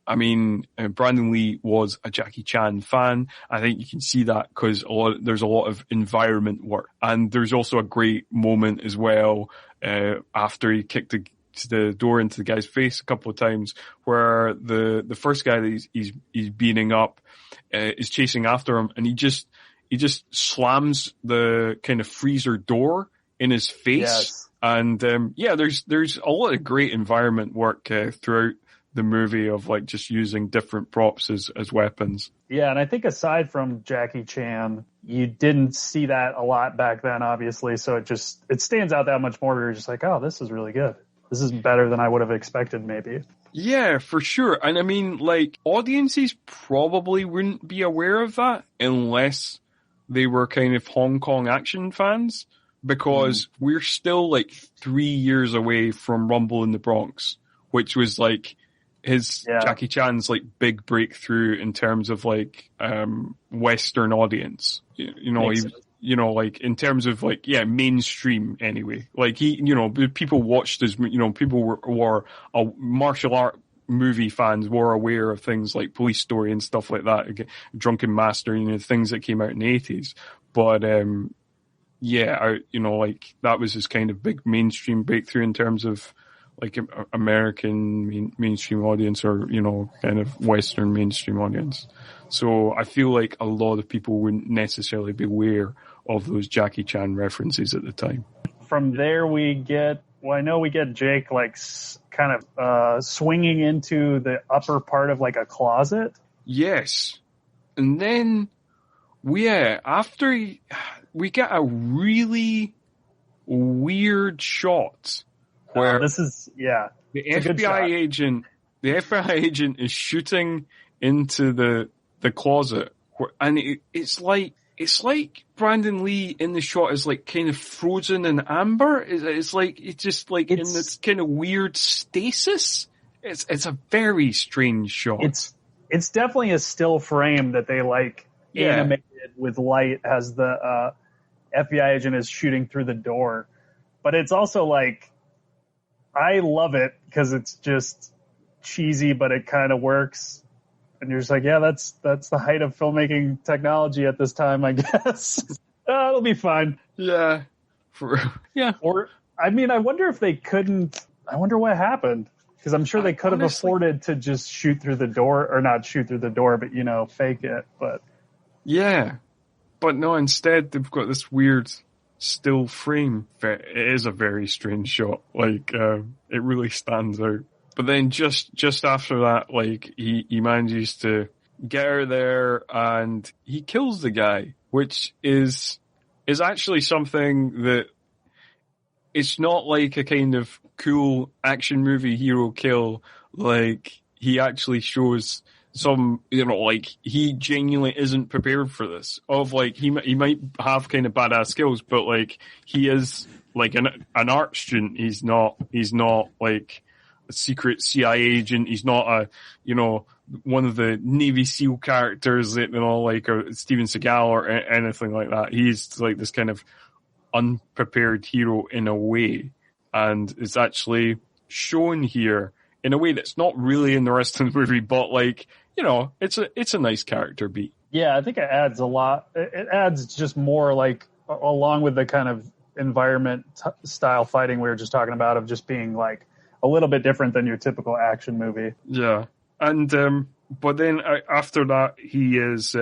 Brandon Lee was a Jackie Chan fan. I think you can see that because there's a lot of environment work. And there's also a great moment as well, after he kicked the door into the guy's face a couple of times, where the first guy that he's beating up, is chasing after him, and he just slams the kind of freezer door in his face. Yes. And there's a lot of great environment work throughout the movie of like just using different props as weapons. Yeah, and I think aside from Jackie Chan, you didn't see that a lot back then, obviously. So it stands out that much more. You're just like, oh, this is really good. This is better than I would have expected, maybe. Yeah, for sure. And I mean, like, audiences probably wouldn't be aware of that unless they were kind of Hong Kong action fans, because we're still like 3 years away from Rumble in the Bronx, which was like Jackie Chan's like big breakthrough in terms of like Western audience. Like in terms of like mainstream anyway. Like people watched his, people were martial art movie fans were aware of things like Police Story and stuff like that, Drunken Master, things that came out in the 80s. But like that was his kind of big mainstream breakthrough in terms of like American mainstream audience, or kind of Western mainstream audience. So I feel like a lot of people wouldn't necessarily be aware of those Jackie Chan references at the time. From there we get Jake like kind of swinging into the upper part of like a closet. Yes. And then after we get a really weird shot where the FBI agent is shooting into the closet, and it's like Brandon Lee in the shot is like kind of frozen in amber. It's just like in this kind of weird stasis. It's a very strange shot. It's definitely a still frame that they animated with light as the FBI agent is shooting through the door. But it's also like, I love it because it's just cheesy, but it kind of works. And you're just like, yeah, that's the height of filmmaking technology at this time, I guess. It'll be fine. Yeah. Or, I mean, I wonder if they couldn't, I wonder what happened. Because I'm sure they could have afforded to just shoot through the door, or not shoot through the door, but, fake it. But yeah. But no, instead they've got this weird still frame. It is a very strange shot. Like, it really stands out. But then just after that, like, he manages to get her there and he kills the guy, which is actually something that it's not like a kind of cool action movie hero kill. Like, he actually shows some, like, he genuinely isn't prepared for this. Of like, he might have kind of badass skills, but like, he is like an art student. He's not like a secret CIA agent. He's not one of the Navy SEAL characters that, like a Steven Seagal or anything like that. He's like this kind of unprepared hero in a way. And it's actually shown here in a way that's not really in the rest of the movie, but like, it's a nice character beat. Yeah, I think it adds a lot. It adds just more, like, along with the kind of environment style fighting we were just talking about, of just being like a little bit different than your typical action movie. Yeah. And, but then after that, he is,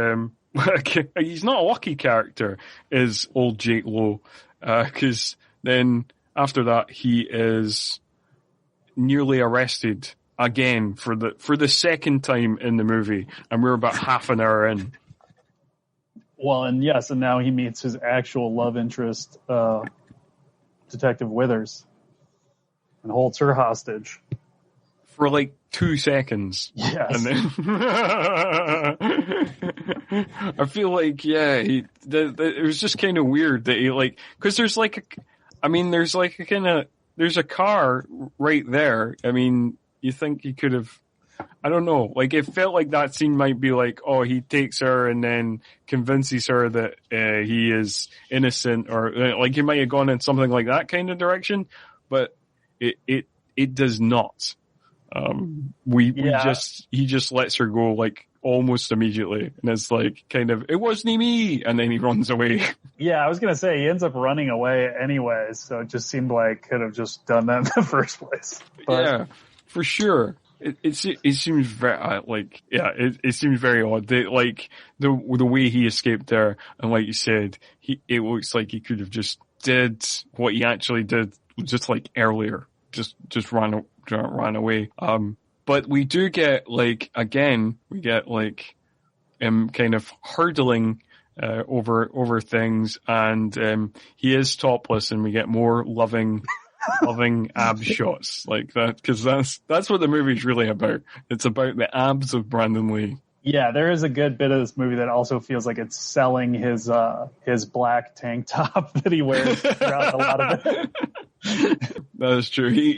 he's not a lucky character, is old Jake Lowe. 'Cause then after that, he is nearly arrested again for the second time in the movie, and we're about half an hour in. Well, and yes, and now he meets his actual love interest, Detective Withers, and holds her hostage for like 2 seconds. Yes. And then I feel like, it was just kind of weird that he, like, cause there's a car right there. I mean, you think he could have, I don't know, like, it felt like that scene might be like, oh, he takes her and then convinces her that he is innocent, or like he might have gone in something like that kind of direction, but it does not. He just lets her go like almost immediately, and it's like kind of, it wasn't me, and then he runs away. Yeah, I was gonna say he ends up running away anyways, so it just seemed like could have just done that in the first place. But, yeah, for sure. It seems very it seems very odd. Like the way he escaped there, and like you said, it looks like he could have just did what he actually did just like earlier, just ran away. But we do get like again, we get like him kind of hurdling over things, and he is topless, and we get more loving ab shots like that, because that's what the movie's really about. It's about the abs of Brandon Lee. Yeah, there is a good bit of this movie that also feels like it's selling his black tank top that he wears throughout a lot of it. That is true.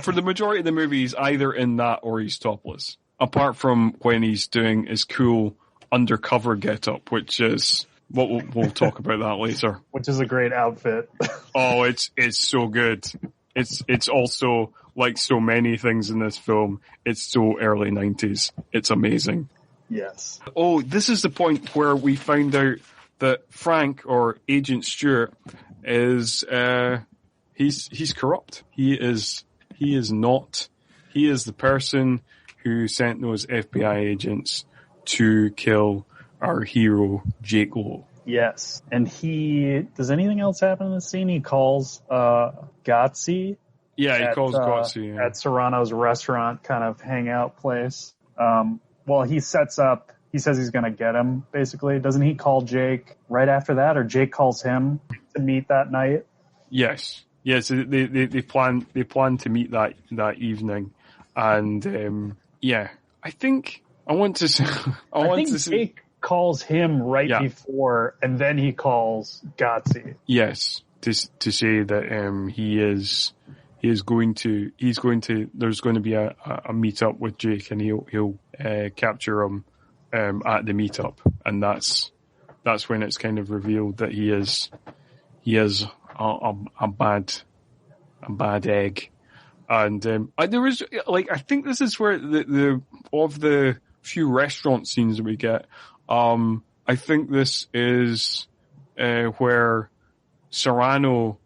For the majority of the movie, he's either in that or he's topless. Apart from when he's doing his cool undercover get-up, which is what we'll talk about that later. Which is a great outfit. Oh, it's so good. It's also, like so many things in this film, it's so early 90s. It's amazing. Yes. Oh, this is the point where we find out that Frank, or Agent Stewart, is he's corrupt. He is not. He is the person who sent those FBI agents to kill our hero, Jake Lowe. Yes. And does anything else happen in the scene? He calls Gotzi. Yeah, he calls Gotzi. At Serrano's restaurant kind of hangout place. Well, he says he's going to get him, basically. Doesn't he call Jake right after that, or Jake calls him to meet that night? Yes. Yes, they plan to meet that evening. And yeah, I think I want to say Jake calls him before, and then he calls Gotzi. Yes, to say that he's going to there's going to be a meetup with Jake, and he'll capture him at the meetup, and that's when it's kind of revealed that he is a bad egg. And there was I think this is where the of the few restaurant scenes that we get, I think this is where Serrano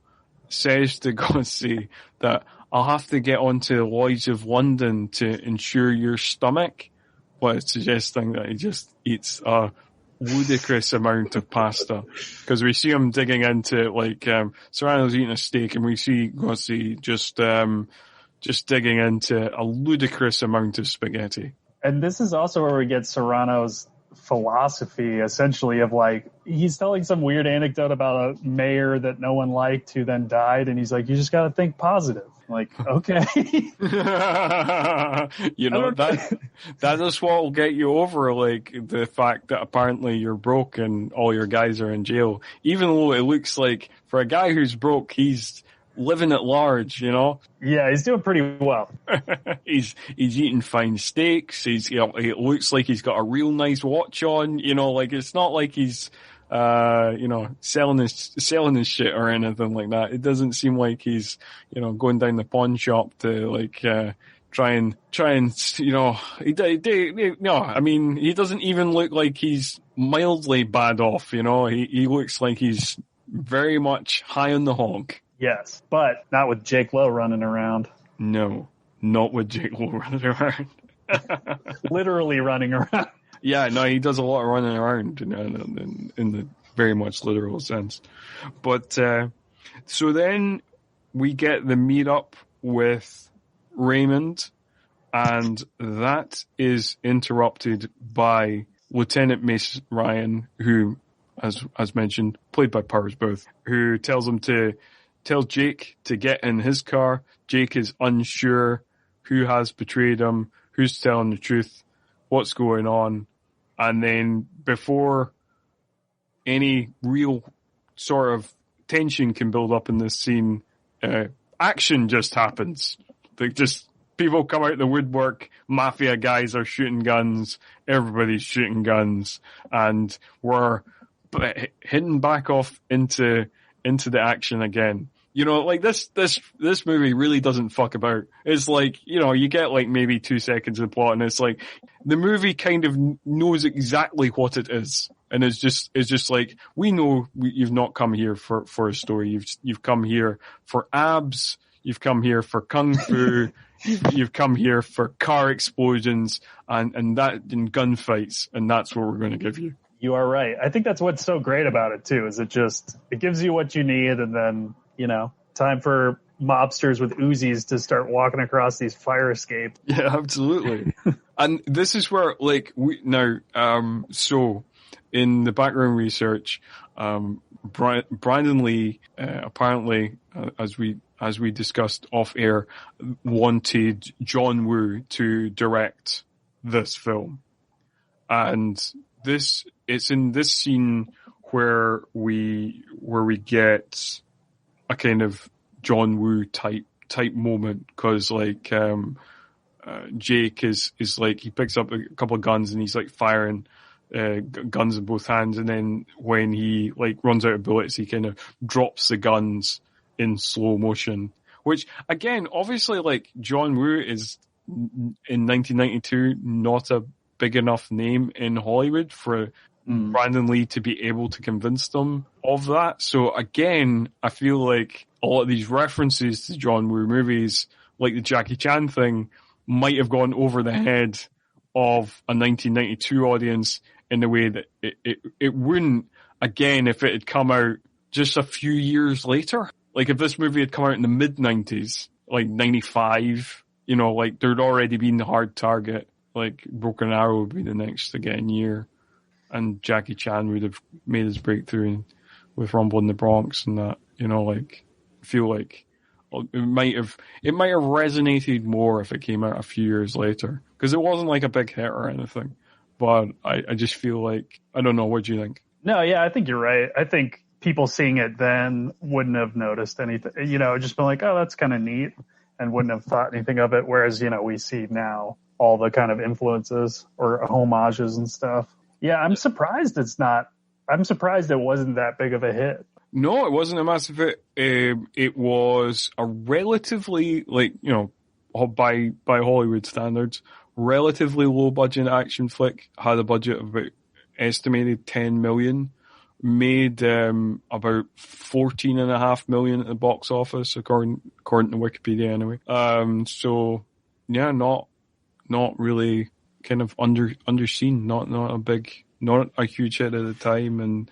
says to Gossi that I'll have to get onto Lloyd's of London to insure your stomach, while suggesting that he just eats a ludicrous amount of pasta. Because we see him digging into Serrano's eating a steak, and we see Gossi just digging into a ludicrous amount of spaghetti. And this is also where we get Serrano's philosophy, essentially, of he's telling some weird anecdote about a mayor that no one liked who then died, and he's like, you just got to think positive. Okay. That is what will get you over, the fact that apparently you're broke and all your guys are in jail. Even though it looks like, for a guy who's broke, he's living at large, Yeah, he's doing pretty well. He's eating fine steaks. It looks like he's got a real nice watch on. It's not like he's selling his shit or anything like that. It doesn't seem like he's going down the pawn shop to try and no. I mean, he doesn't even look like he's mildly bad off. He looks like he's very much high on the hog. Yes, but not with Jake Lowe running around. No, not with Jake Lowe running around. Literally running around. Yeah, no, he does a lot of running around in the very much literal sense. But so then we get the meetup with Raymond, and that is interrupted by Lieutenant Mace Ryan, who, as mentioned, played by Powers Boothe, who tells Jake to get in his car. Jake is unsure who has betrayed him, who's telling the truth, what's going on. And then before any real sort of tension can build up in this scene, action just happens. People come out the woodwork, mafia guys are shooting guns, everybody's shooting guns, and we're heading back off into the action again. This movie really doesn't fuck about. It's you get maybe 2 seconds of plot, and it's the movie kind of knows exactly what it is. And it's just we know you've not come here for a story. You've come here for abs. You've come here for kung fu. You've come here for car explosions and gunfights, and that's what we're going to give you. You are right. I think that's what's so great about it too, is it gives you what you need, and then, Time for mobsters with Uzis to start walking across these fire escapes. Yeah, absolutely. And this is where, like, so in the background research, Brandon Lee, apparently, as we discussed off air, wanted John Woo to direct this film. And it's in this scene where we get a kind of John Woo type moment, because like Jake is like, he picks up a couple of guns and he's like firing guns in both hands, and then when he like runs out of bullets, he kind of drops the guns in slow motion, which again, obviously, like, John Woo is in 1992 not a big enough name in Hollywood for Brandon Lee to be able to convince them of that. So again, I feel like a lot of these references to John Woo movies, like the Jackie Chan thing, might have gone over the head of a 1992 audience in a way that it wouldn't, again, if it had come out just a few years later. Like, if this movie had come out in the mid-90s, like 95, you know, like, there'd already been the Hard Target. Like, Broken Arrow would be the next again year, and Jackie Chan would have made his breakthrough with Rumble in the Bronx and that. You know, like, I feel like it might have resonated more if it came out a few years later, because it wasn't like a big hit or anything. But I just feel like, I don't know, what do you think? No, yeah, I think you're right. I think people seeing it then wouldn't have noticed anything, you know, just been like, oh, that's kind of neat, and wouldn't have thought anything of it. Whereas, you know, we see now all the kind of influences or homages and stuff. Yeah, I'm surprised it wasn't that big of a hit. No, it wasn't a massive hit. It was a relatively, like, you know, by Hollywood standards, relatively low budget action flick. Had a budget of about estimated 10 million. Made about 14.5 million at the box office, according to Wikipedia anyway. So yeah, not really kind of underseen, not a huge hit at the time. And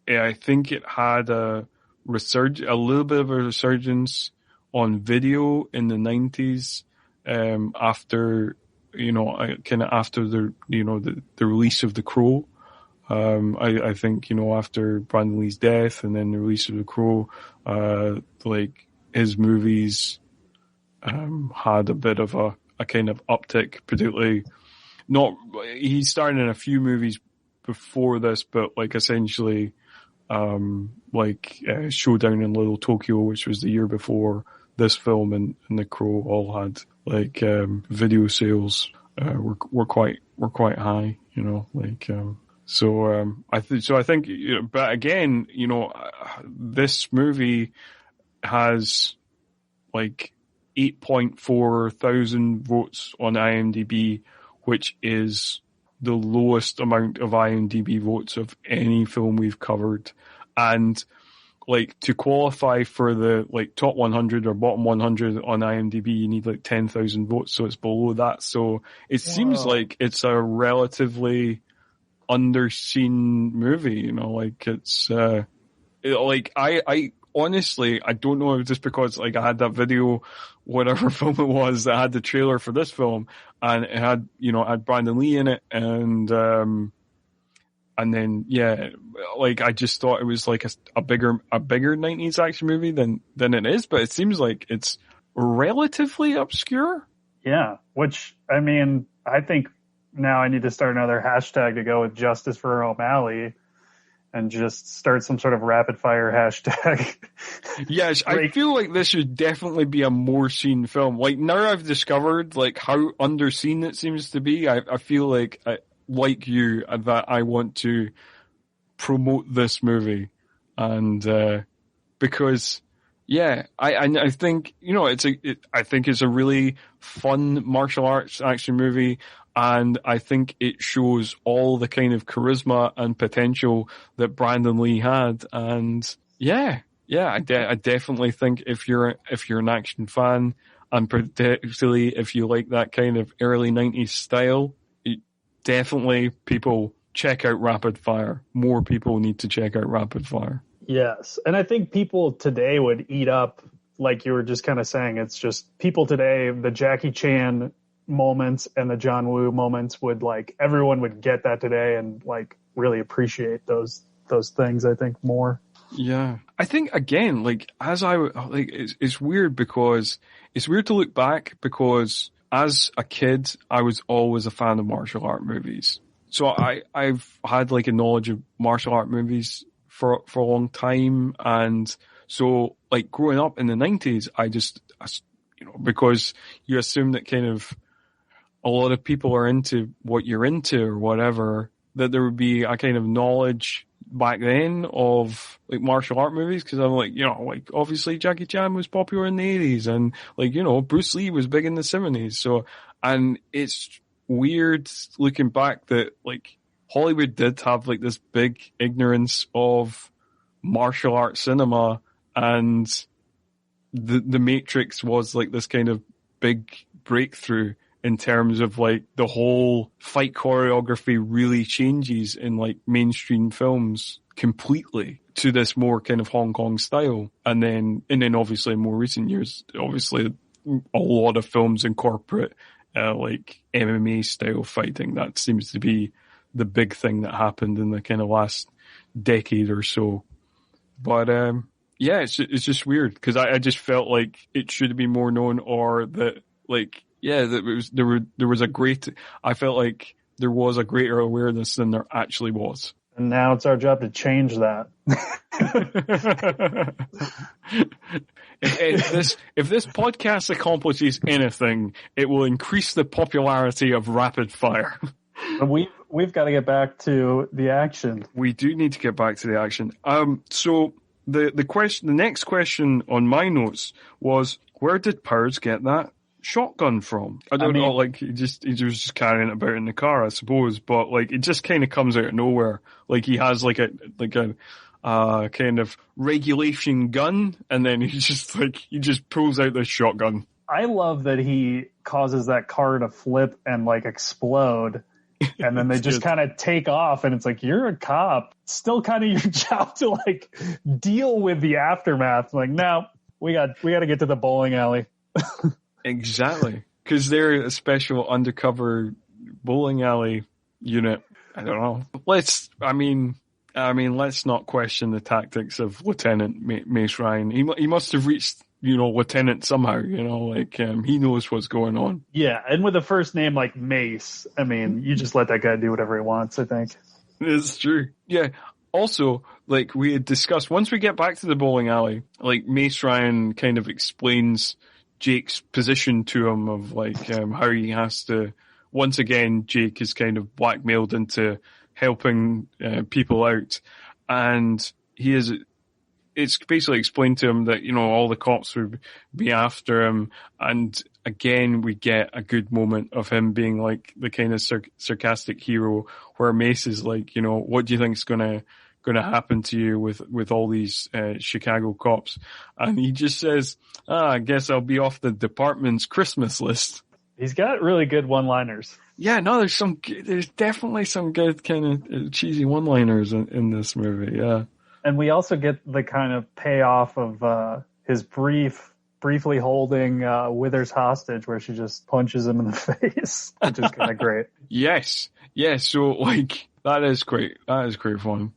yeah, I think it had a little bit of a resurgence on video in the 90s, after, you know, kind of after the release of The Crow. I think, you know, after Brandon Lee's death and then the release of The Crow, like, his movies had a bit of a kind of uptick, particularly he starred in a few movies before this, but like essentially, Showdown in Little Tokyo, which was the year before this film, and The Crow, all had like video sales were quite high, you know, like I think, you know, but again, you know, this movie has like 8.4 thousand votes on IMDb, which is the lowest amount of IMDb votes of any film we've covered. And like, to qualify for the like top 100 or bottom 100 on IMDb, you need like 10,000 votes. So it's below that. So it seems like it's a relatively underseen movie, you know, like it's, like I honestly, I don't know if it's just because like I had that video, whatever film it was, that had the trailer for this film, and it had, you know, had Brandon Lee in it, and then yeah, like I just thought it was like a bigger 90s action movie than it is, but it seems like it's relatively obscure. Yeah, which, I mean, I think now I need to start another hashtag to go with Justice for O'Malley, and just start some sort of rapid fire hashtag. Yes, I feel like this should definitely be a more seen film. Like, now I've discovered like how underseen it seems to be. I feel like, like you, that I want to promote this movie, and because yeah, I think, you know, I think it's a really fun martial arts action movie. And I think it shows all the kind of charisma and potential that Brandon Lee had. And yeah, I definitely think if you're an action fan, and particularly if you like that kind of early 90s style, definitely people check out Rapid Fire. More people need to check out Rapid Fire. Yes. And I think people today would eat up, like you were just kind of saying, it's just people today, the Jackie Chan moments and the John Woo moments would like, everyone would get that today and like really appreciate those things, I think, more. Yeah. I think, again, like, it's weird because it's weird to look back because as a kid, I was always a fan of martial art movies. So I've had like a knowledge of martial art movies for a long time. And so like growing up in the 90s, because you assume that kind of a lot of people are into what you're into or whatever, that there would be a kind of knowledge back then of like martial art movies. Cause I'm like, like obviously Jackie Chan was popular in the 80s and like, Bruce Lee was big in the 70s. So, and it's weird looking back that like Hollywood did have like this big ignorance of martial art cinema, and the Matrix was like this kind of big breakthrough in terms of like the whole fight choreography really changes in like mainstream films completely to this more kind of Hong Kong style. And then obviously in more recent years, obviously a lot of films incorporate like MMA style fighting. That seems to be the big thing that happened in the kind of last decade or so. But yeah, it's just weird because I just felt like it should have been more known, or that like that there was a great. I felt like there was a greater awareness than there actually was. And now it's our job to change that. If this podcast accomplishes anything, it will increase the popularity of rapid fire. We've got to get back to the action. We do need to get back to the action. So the next question on my notes was, where did Powers get that shotgun from? I don't know, like he was just carrying it about in the car, I suppose, but like it just kind of comes out of nowhere. Like he has like a kind of regulation gun, and then he just pulls out this shotgun. I love that he causes that car to flip and like explode, and then they just kind of take off, and it's like, you're a cop, still kind of your job to like deal with the aftermath. Like, no, we got to get to the bowling alley. Exactly, because they're a special undercover bowling alley unit. I don't know. Let's not question the tactics of Lieutenant Mace Ryan. He must have reached, Lieutenant somehow, he knows what's going on. Yeah, and with a first name like Mace, you just let that guy do whatever he wants, I think. It's true. Yeah. Also, like we had discussed, once we get back to the bowling alley, like Mace Ryan kind of explains Jake's position to him of like how he has to, once again, Jake is kind of blackmailed into helping people out, and it's basically explained to him that, all the cops would be after him. And again, we get a good moment of him being like the kind of sarcastic hero, where Mace is like, what do you think is going to happen to you with all these Chicago cops? And he just says, I guess I'll be off the department's Christmas list. He's got really good one-liners. Yeah, no, there's definitely some good kind of cheesy one-liners in this movie. Yeah. And we also get the kind of payoff of his briefly holding Withers hostage, where she just punches him in the face, which is kind of great. Yes. Yeah, so like that is great. That is great fun.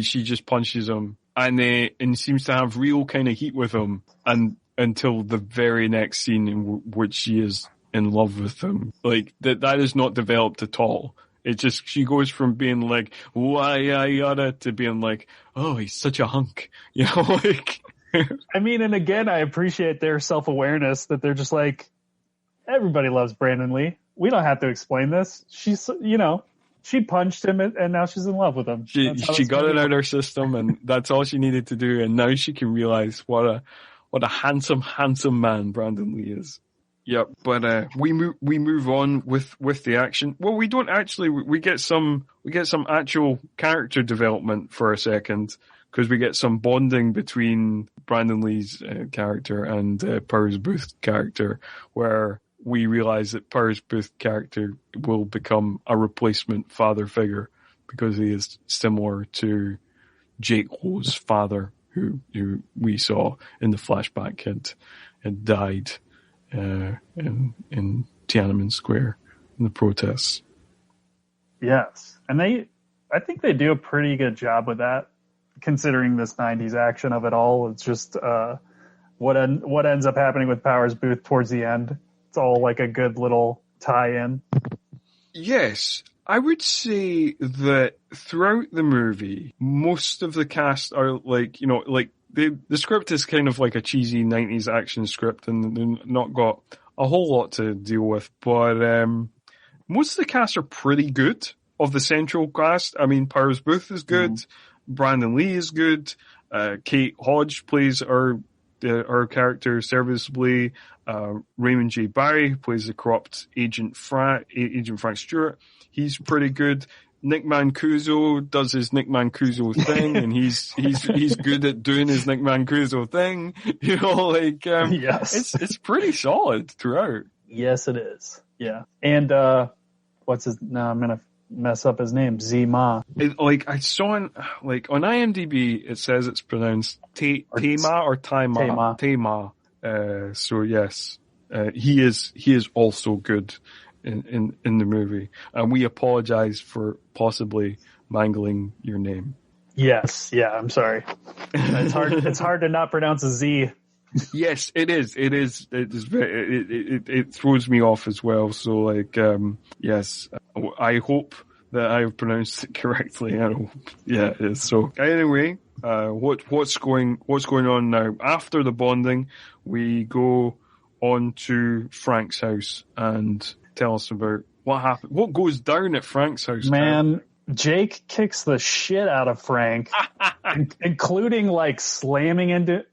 She just punches him and seems to have real kind of heat with him, and until the very next scene in which she is in love with him. Like that is not developed at all. It just, she goes from being like, why yada, to being like, oh, he's such a hunk. Like. And again, I appreciate their self-awareness that they're just like, everybody loves Brandon Lee. We don't have to explain this. She's, she punched him and now she's in love with him. She got it out of her system, and that's all she needed to do. And now she can realize what a handsome man Brandon Lee is. Yep, but we move on with the action. Well, we don't actually. We get some actual character development for a second, because we get some bonding between Brandon Lee's character and Powers Boothe character, where we realize that Powers Boothe character will become a replacement father figure because he is similar to Jake Lowe's father, who we saw in the flashback had died in Tiananmen Square in the protests. Yes, and I think they do a pretty good job with that, considering this 90s action of it all. It's just what ends up happening with Powers Boothe towards the end. It's all like a good little tie-in. Yes, I would say that throughout the movie, most of the cast are like, the script is kind of like a cheesy 90s action script and they've not got a whole lot to deal with, but most of the cast are pretty good of the central cast. I mean, Powers Boothe is good, Brandon Lee is good, Kate Hodge plays our character serviceably, Raymond J. Barry plays the corrupt Agent Frank Stewart. He's pretty good. Nick Mancuso does his Nick Mancuso thing, and he's good at doing his Nick Mancuso thing. Yes. It's pretty solid throughout. Yes, it is. Yeah. And I'm gonna mess up his name. Zima. I saw on IMDb it says it's pronounced Tama or Taima. Tama. So yes, he is also good in the movie, and we apologize for possibly mangling your name. Yes, yeah, I'm sorry. It's hard to not pronounce a Z. Yes, it is. It throws me off as well. So yes, I hope that I've pronounced it correctly. Yeah, it is. So anyway, what's going on now? After the bonding, we go on to Frank's house and tell us about what happened. What goes down at Frank's house? Man, Jake kicks the shit out of Frank, including like slamming into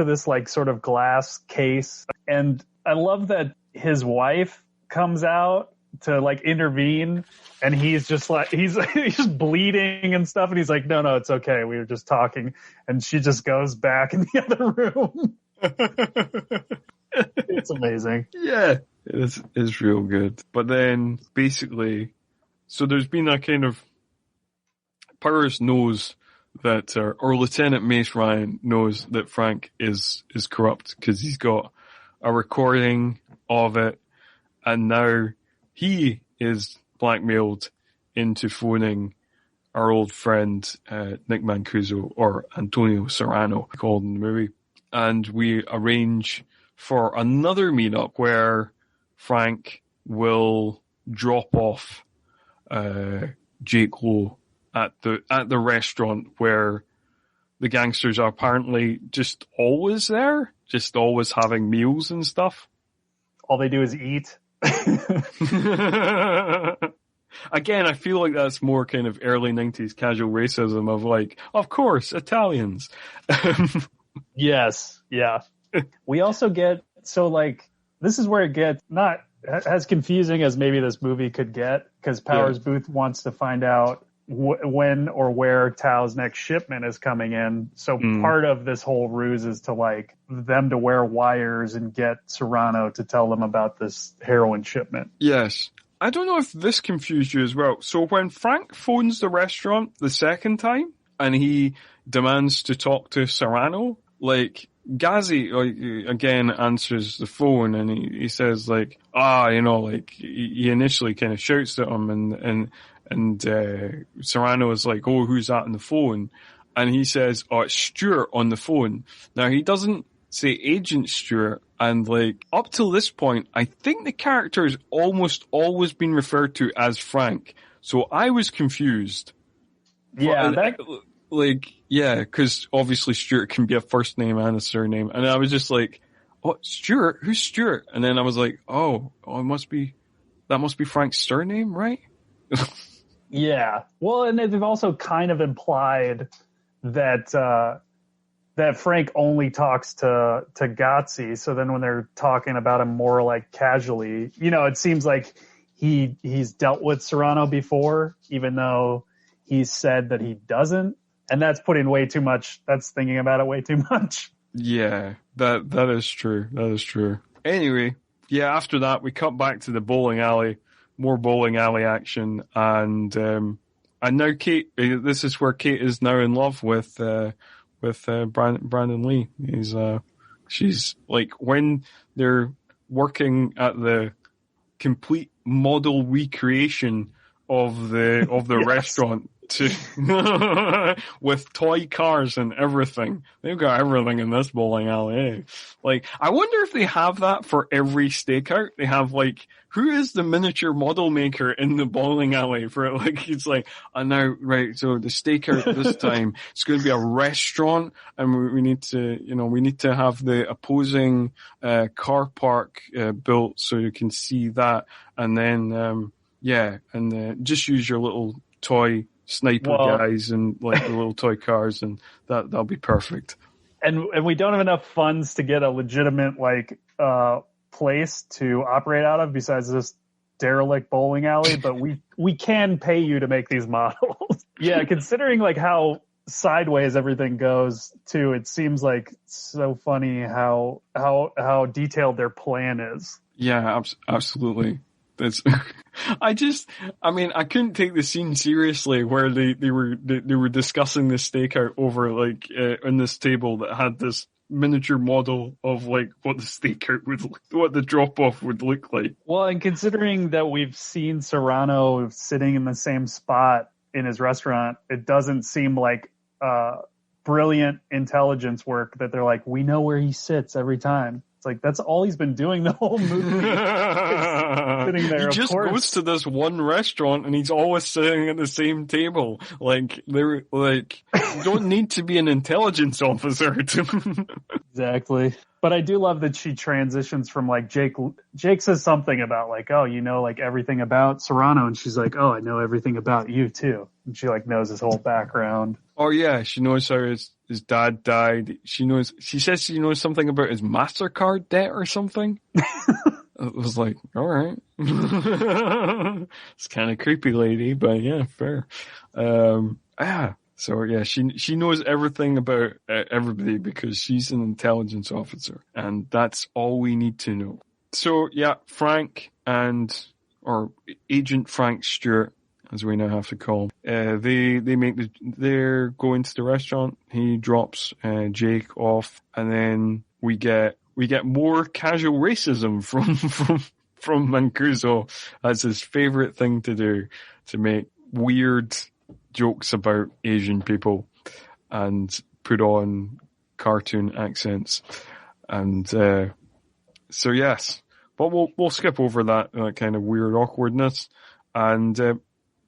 this like sort of glass case. And I love that his wife comes out to like intervene, and he's just like he's just bleeding and stuff, and he's like, no, it's okay, we were just talking, and she just goes back in the other room. It's amazing. Yeah, it's real good. But then basically, so there's been a kind of Powers knows that, or Lieutenant Mace Ryan knows that Frank is corrupt because he's got a recording of it, and now he is blackmailed into phoning our old friend Nick Mancuso, or Antonio Serrano, called in the movie, and we arrange for another meetup where Frank will drop off Jake Lowe at the restaurant where the gangsters are apparently just always there, just always having meals and stuff. All they do is eat. Again, I feel like that's more kind of early 90s casual racism of like, of course, Italians. Yes, yeah. We also get, so like, this is where it gets not as confusing as maybe this movie could get, because Powers Boothe wants to find out when or where Tao's next shipment is coming in. So part of this whole ruse is to like them to wear wires and get Serrano to tell them about this heroin shipment. Yes. I don't know if this confused you as well. So when Frank phones the restaurant the second time and he demands to talk to Serrano, like Ghazi again answers the phone and he says like, he initially kind of shouts at him and Serrano is like, oh, who's that on the phone? And he says, oh, it's Stuart on the phone. Now he doesn't say Agent Stuart, and like up till this point, I think the character has almost always been referred to as Frank. So I was confused. Yeah, because obviously Stuart can be a first name and a surname, and I was just like, "Oh, Stuart? Who's Stuart?" And then I was like, "Oh, that must be Frank's surname, right?" Yeah. Well, and they've also kind of implied that that Frank only talks to Gotzi. So then when they're talking about him more like casually, it seems like he's dealt with Serrano before, even though he said that he doesn't. And that's putting way too much. That's thinking about it way too much. Yeah, that is true. That is true. Anyway, yeah, after that, we cut back to the bowling alley, more bowling alley action, and And now Kate, this is where Kate is now in love with Brandon Lee. She's like, when they're working at the complete model recreation of the yes. restaurant with toy cars and everything. They've got everything in this bowling alley. Eh? Like, I wonder if they have that for every stakeout. They have like, who is the miniature model maker in the bowling alley for like, it's like, now, right, so the stakeout this time, it's going to be a restaurant and we need to have the opposing, car park, built so you can see that. And then, just use your little toy sniper guys and like the little toy cars, and that'll be perfect. And we don't have enough funds to get a legitimate place to operate out of besides this derelict bowling alley, but we can pay you to make these models. Yeah, considering like how sideways everything goes too, it seems like so funny how detailed their plan is. Yeah, absolutely. I couldn't take the scene seriously where they were discussing the stakeout over like on this table that had this miniature model of like what the stakeout what the drop off would look like. Well, and considering that we've seen Serrano sitting in the same spot in his restaurant, it doesn't seem like brilliant intelligence work that they're like, we know where he sits every time. It's like, that's all he's been doing the whole movie. Sitting there, he just goes to this one restaurant and he's always sitting at the same table. Like, they're like, you don't need to be an intelligence officer to. Exactly. But I do love that she transitions from like Jake says something about like, oh, you know, like everything about Serrano. And she's like, oh, I know everything about you too. And she like knows his whole background. Oh yeah. She knows how his dad died. She says she knows something about his MasterCard debt or something. It was like, all right. It's kind of creepy lady, but yeah, fair. So yeah, she knows everything about everybody because she's an intelligence officer, and that's all we need to know. So yeah, Frank or Agent Frank Stewart, as we now have to call him, they're going to the restaurant. He drops Jake off, and then we get more casual racism from Mancuso as his favorite thing to do, to make weird jokes about Asian people and put on cartoon accents. And so yes, but we'll skip over that kind of weird awkwardness. And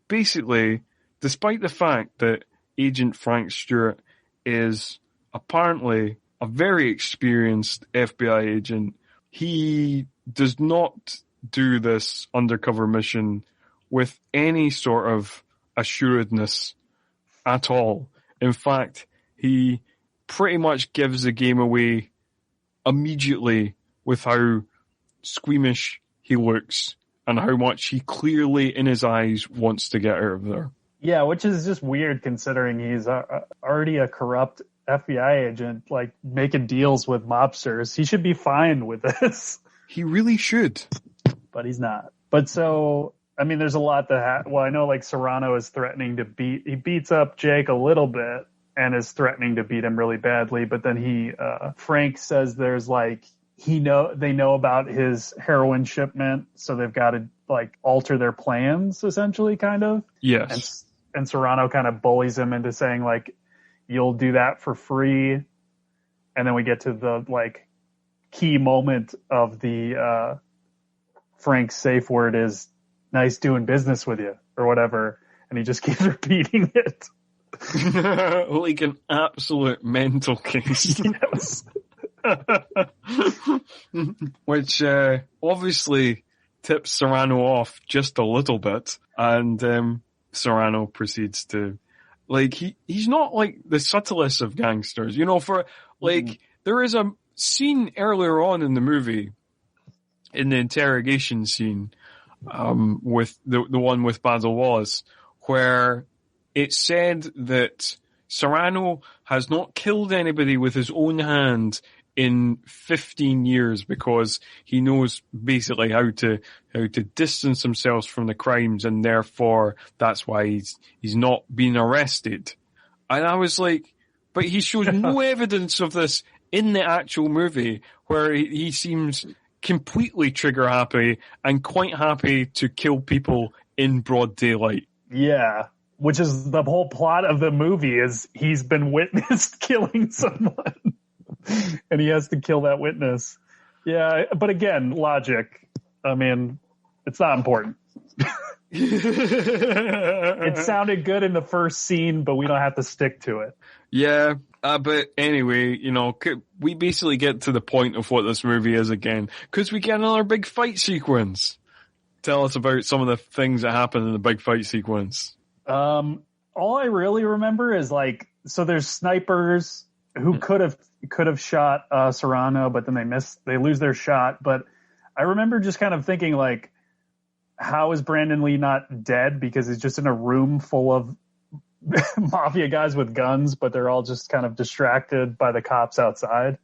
basically, despite the fact that Agent Frank Stewart is apparently a very experienced FBI agent, he does not do this undercover mission with any sort of assuredness at all. In fact, he pretty much gives the game away immediately with how squeamish he looks and how much he clearly in his eyes wants to get out of there. Yeah, which is just weird considering he's already a corrupt FBI agent, like making deals with mobsters. He should be fine with this. He really should. But he's not. But so, I mean, there's a lot that I know like Serrano is threatening to he beats up Jake a little bit and is threatening to beat him really badly. But then Frank says there's like, they know about his heroin shipment. So they've got to like alter their plans essentially, kind of. Yes. And Serrano kind of bullies him into saying like, you'll do that for free. And then we get to the like key moment of the, Frank's safe word is nice doing business with you or whatever. And he just keeps repeating it. Like an absolute mental case. Yes. Which, obviously tips Serrano off just a little bit. And, Serrano proceeds to, like, he's not like the subtlest of gangsters, you know, there is a scene earlier on in the movie, in the interrogation scene, with the one with Basil Wallace, where it said that Serrano has not killed anybody with his own hand in 15 years because he knows basically how to distance himself from the crimes, and therefore that's why he's not being arrested. And I was like, but he shows no evidence of this in the actual movie, where he seems completely trigger happy and quite happy to kill people in broad daylight. Yeah, which is the whole plot of the movie, is he's been witnessed killing someone and he has to kill that witness. Yeah, but again, logic. I mean, it's not important. It sounded good in the first scene, but we don't have to stick to it. Yeah, but anyway, we basically get to the point of what this movie is again, because we get another big fight sequence. Tell us about some of the things that happen in the big fight sequence. All I really remember is so there's snipers who could have shot Serrano, but then they lose their shot. But I remember just kind of thinking, how is Brandon Lee not dead? Because he's just in a room full of mafia guys with guns, but they're all just kind of distracted by the cops outside.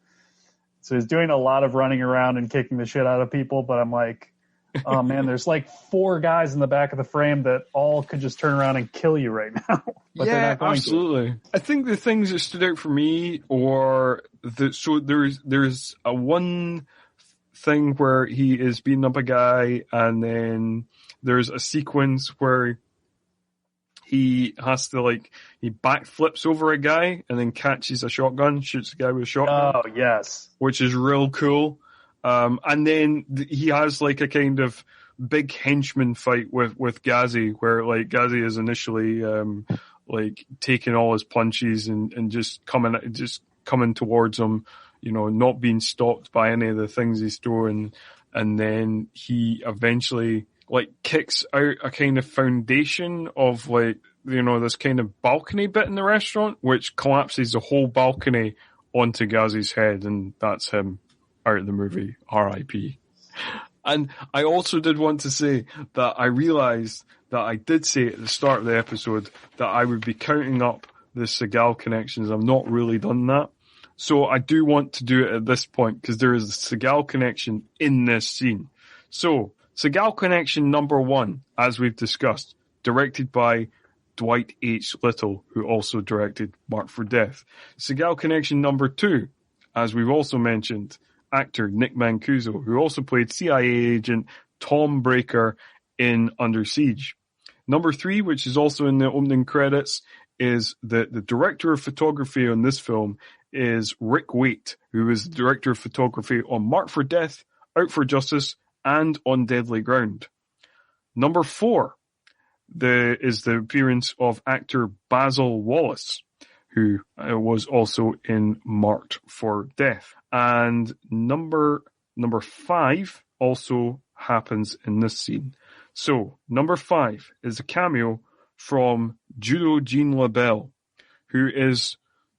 So he's doing a lot of running around and kicking the shit out of people, but I'm like, oh man, there's 4 guys in the back of the frame that all could just turn around and kill you right now. But yeah, they're not going absolutely. to. I think the things that stood out for me were there's a one thing where he is beating up a guy, and then there's a sequence where he has to he backflips over a guy and then catches a shotgun, shoots a guy with a shotgun. Oh yes, which is real cool. And then he has a kind of big henchman fight with Ghazi, where Ghazi is initially taking all his punches and just coming towards him, not being stopped by any of the things he's throwing, and then he eventually kicks out a kind of foundation of this kind of balcony bit in the restaurant, which collapses the whole balcony onto Ghazi's head, and that's him out of the movie. R.I.P. And I also did want to say that I realized that I did say at the start of the episode that I would be counting up the Seagal connections. I've not really done that. So I do want to do it at this point, because there is a Seagal connection in this scene. So, Seagal connection number 1, as we've discussed, directed by Dwight H. Little, who also directed Marked for Death. Seagal connection number 2, as we've also mentioned, actor Nick Mancuso, who also played CIA agent Tom Breaker in Under Siege. Number 3, which is also in the opening credits, is the director of photography on this film is Rick Waite, who is the director of photography on Marked for Death, Out for Justice, and On Deadly Ground. Number 4 is the appearance of actor Basil Wallace, who was also in Marked for Death. And number 5 also happens in this scene. So, number 5 is a cameo from Judo Jean LaBelle, who is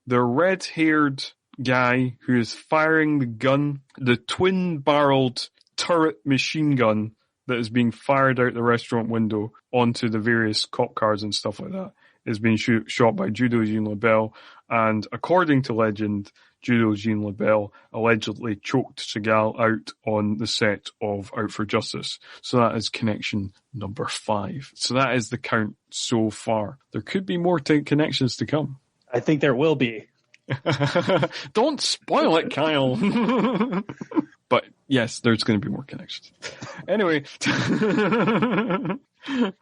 the red-haired guy who is firing the gun, the twin-barreled turret machine gun that is being fired out the restaurant window onto the various cop cars and stuff like that, is being shot by Judo Jean LaBelle. And according to legend, Judo Jean LaBelle allegedly choked Seagal out on the set of Out for Justice. So that is connection number 5. So that is the count so far. There could be more connections to come. I think there will be. Don't spoil it, Kyle. But yes, there's going to be more connections. Anyway.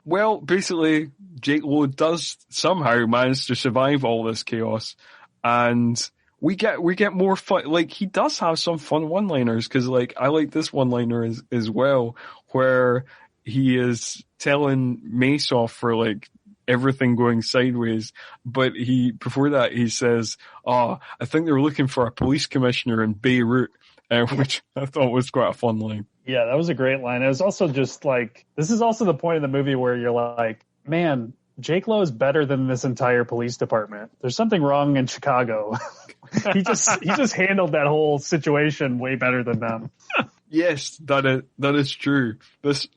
Well, basically, Jake Lowe does somehow manage to survive all this chaos, and we get more fun. He does have some fun one-liners, because I like this one-liner as well, where he is telling Mace off for everything going sideways, but before that he says, I think they're looking for a police commissioner in Beirut, which I thought was quite a fun line. Yeah, that was a great line. It was also just this is also the point of the movie where you're like, man, Jake Lowe is better than this entire police department. There's something wrong in Chicago. he just handled that whole situation way better than them. Yes, that is true. This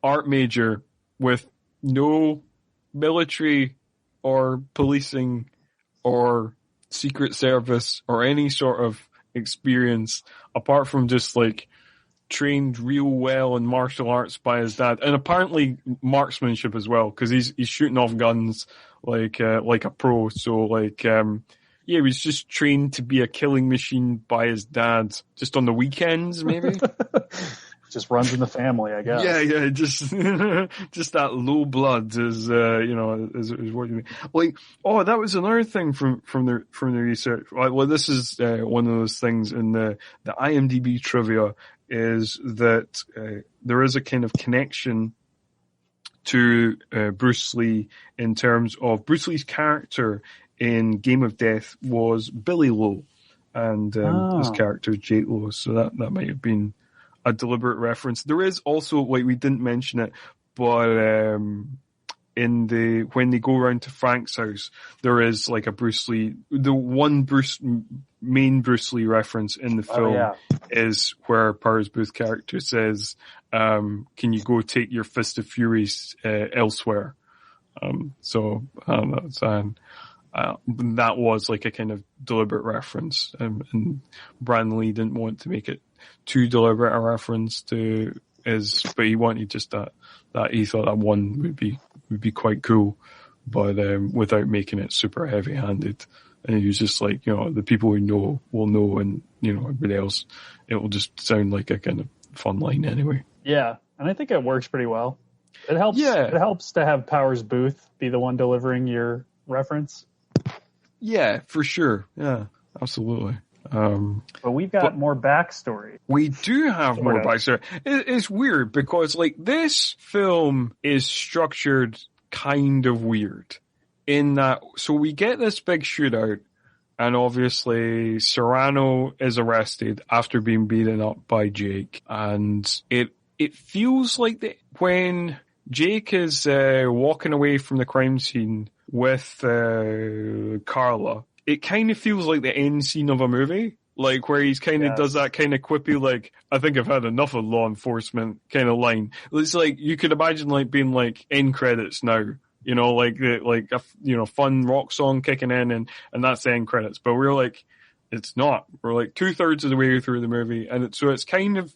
art major with no military or policing or secret service or any sort of experience apart from just like trained real well in martial arts by his dad, and apparently marksmanship as well, because he's shooting off guns like a pro. So like yeah, he was just trained to be a killing machine by his dad, just on the weekends maybe. Just runs in the family, I guess. Yeah, just just that low blood is is what you mean. Like, oh, that was another thing from the research. Well, this is one of those things in the IMDb trivia, is that there is a kind of connection to Bruce Lee in terms of Bruce Lee's character in Game of Death was Billy Lowe, and his character Jake Lowe. So that might have been a deliberate reference. There is also, like, we didn't mention it, but when they go around to Frank's house, there is like a Bruce Lee, the one main Bruce Lee reference in the film is where Powers Boothe character says, can you go take your Fist of Furies elsewhere? So that was like a kind of deliberate reference, and Brandon Lee didn't want to make it too deliberate a reference to but he wanted just that he thought that one would be quite cool, but without making it super heavy handed. And he was just like, the people who know will know, and everybody else, it will just sound like a kind of fun line anyway. Yeah, and I think it works pretty well. It helps. Yeah. It helps to have Powers Boothe be the one delivering your reference. Yeah, for sure. Yeah, absolutely. But we've got more backstory. We do have more backstory. It's weird because, like, this film is structured kind of weird in that, so we get this big shootout, and obviously Serrano is arrested after being beaten up by Jake, and it feels like when Jake is walking away from the crime scene with Carla, it kind of feels like the end scene of a movie, like where he's kind of does that kind of quippy, like, I think I've had enough of law enforcement kind of line. It's like, you could imagine like being like end credits now, like a fun rock song kicking in, and that's the end credits. But we're like, it's not. We're like 2/3 of the way through the movie, and it's kind of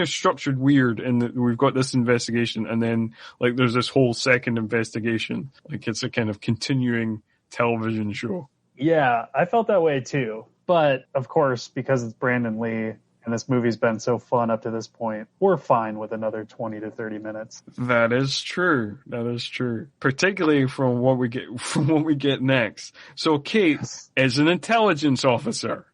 structured weird in that we've got this investigation, and then like there's this whole second investigation, like it's a kind of continuing television show. Yeah, I felt that way too. But of course, because it's Brandon Lee and this movie's been so fun up to this point, we're fine with another 20 to 30 minutes. That is true. Particularly from what we get next. So Kate is an intelligence officer.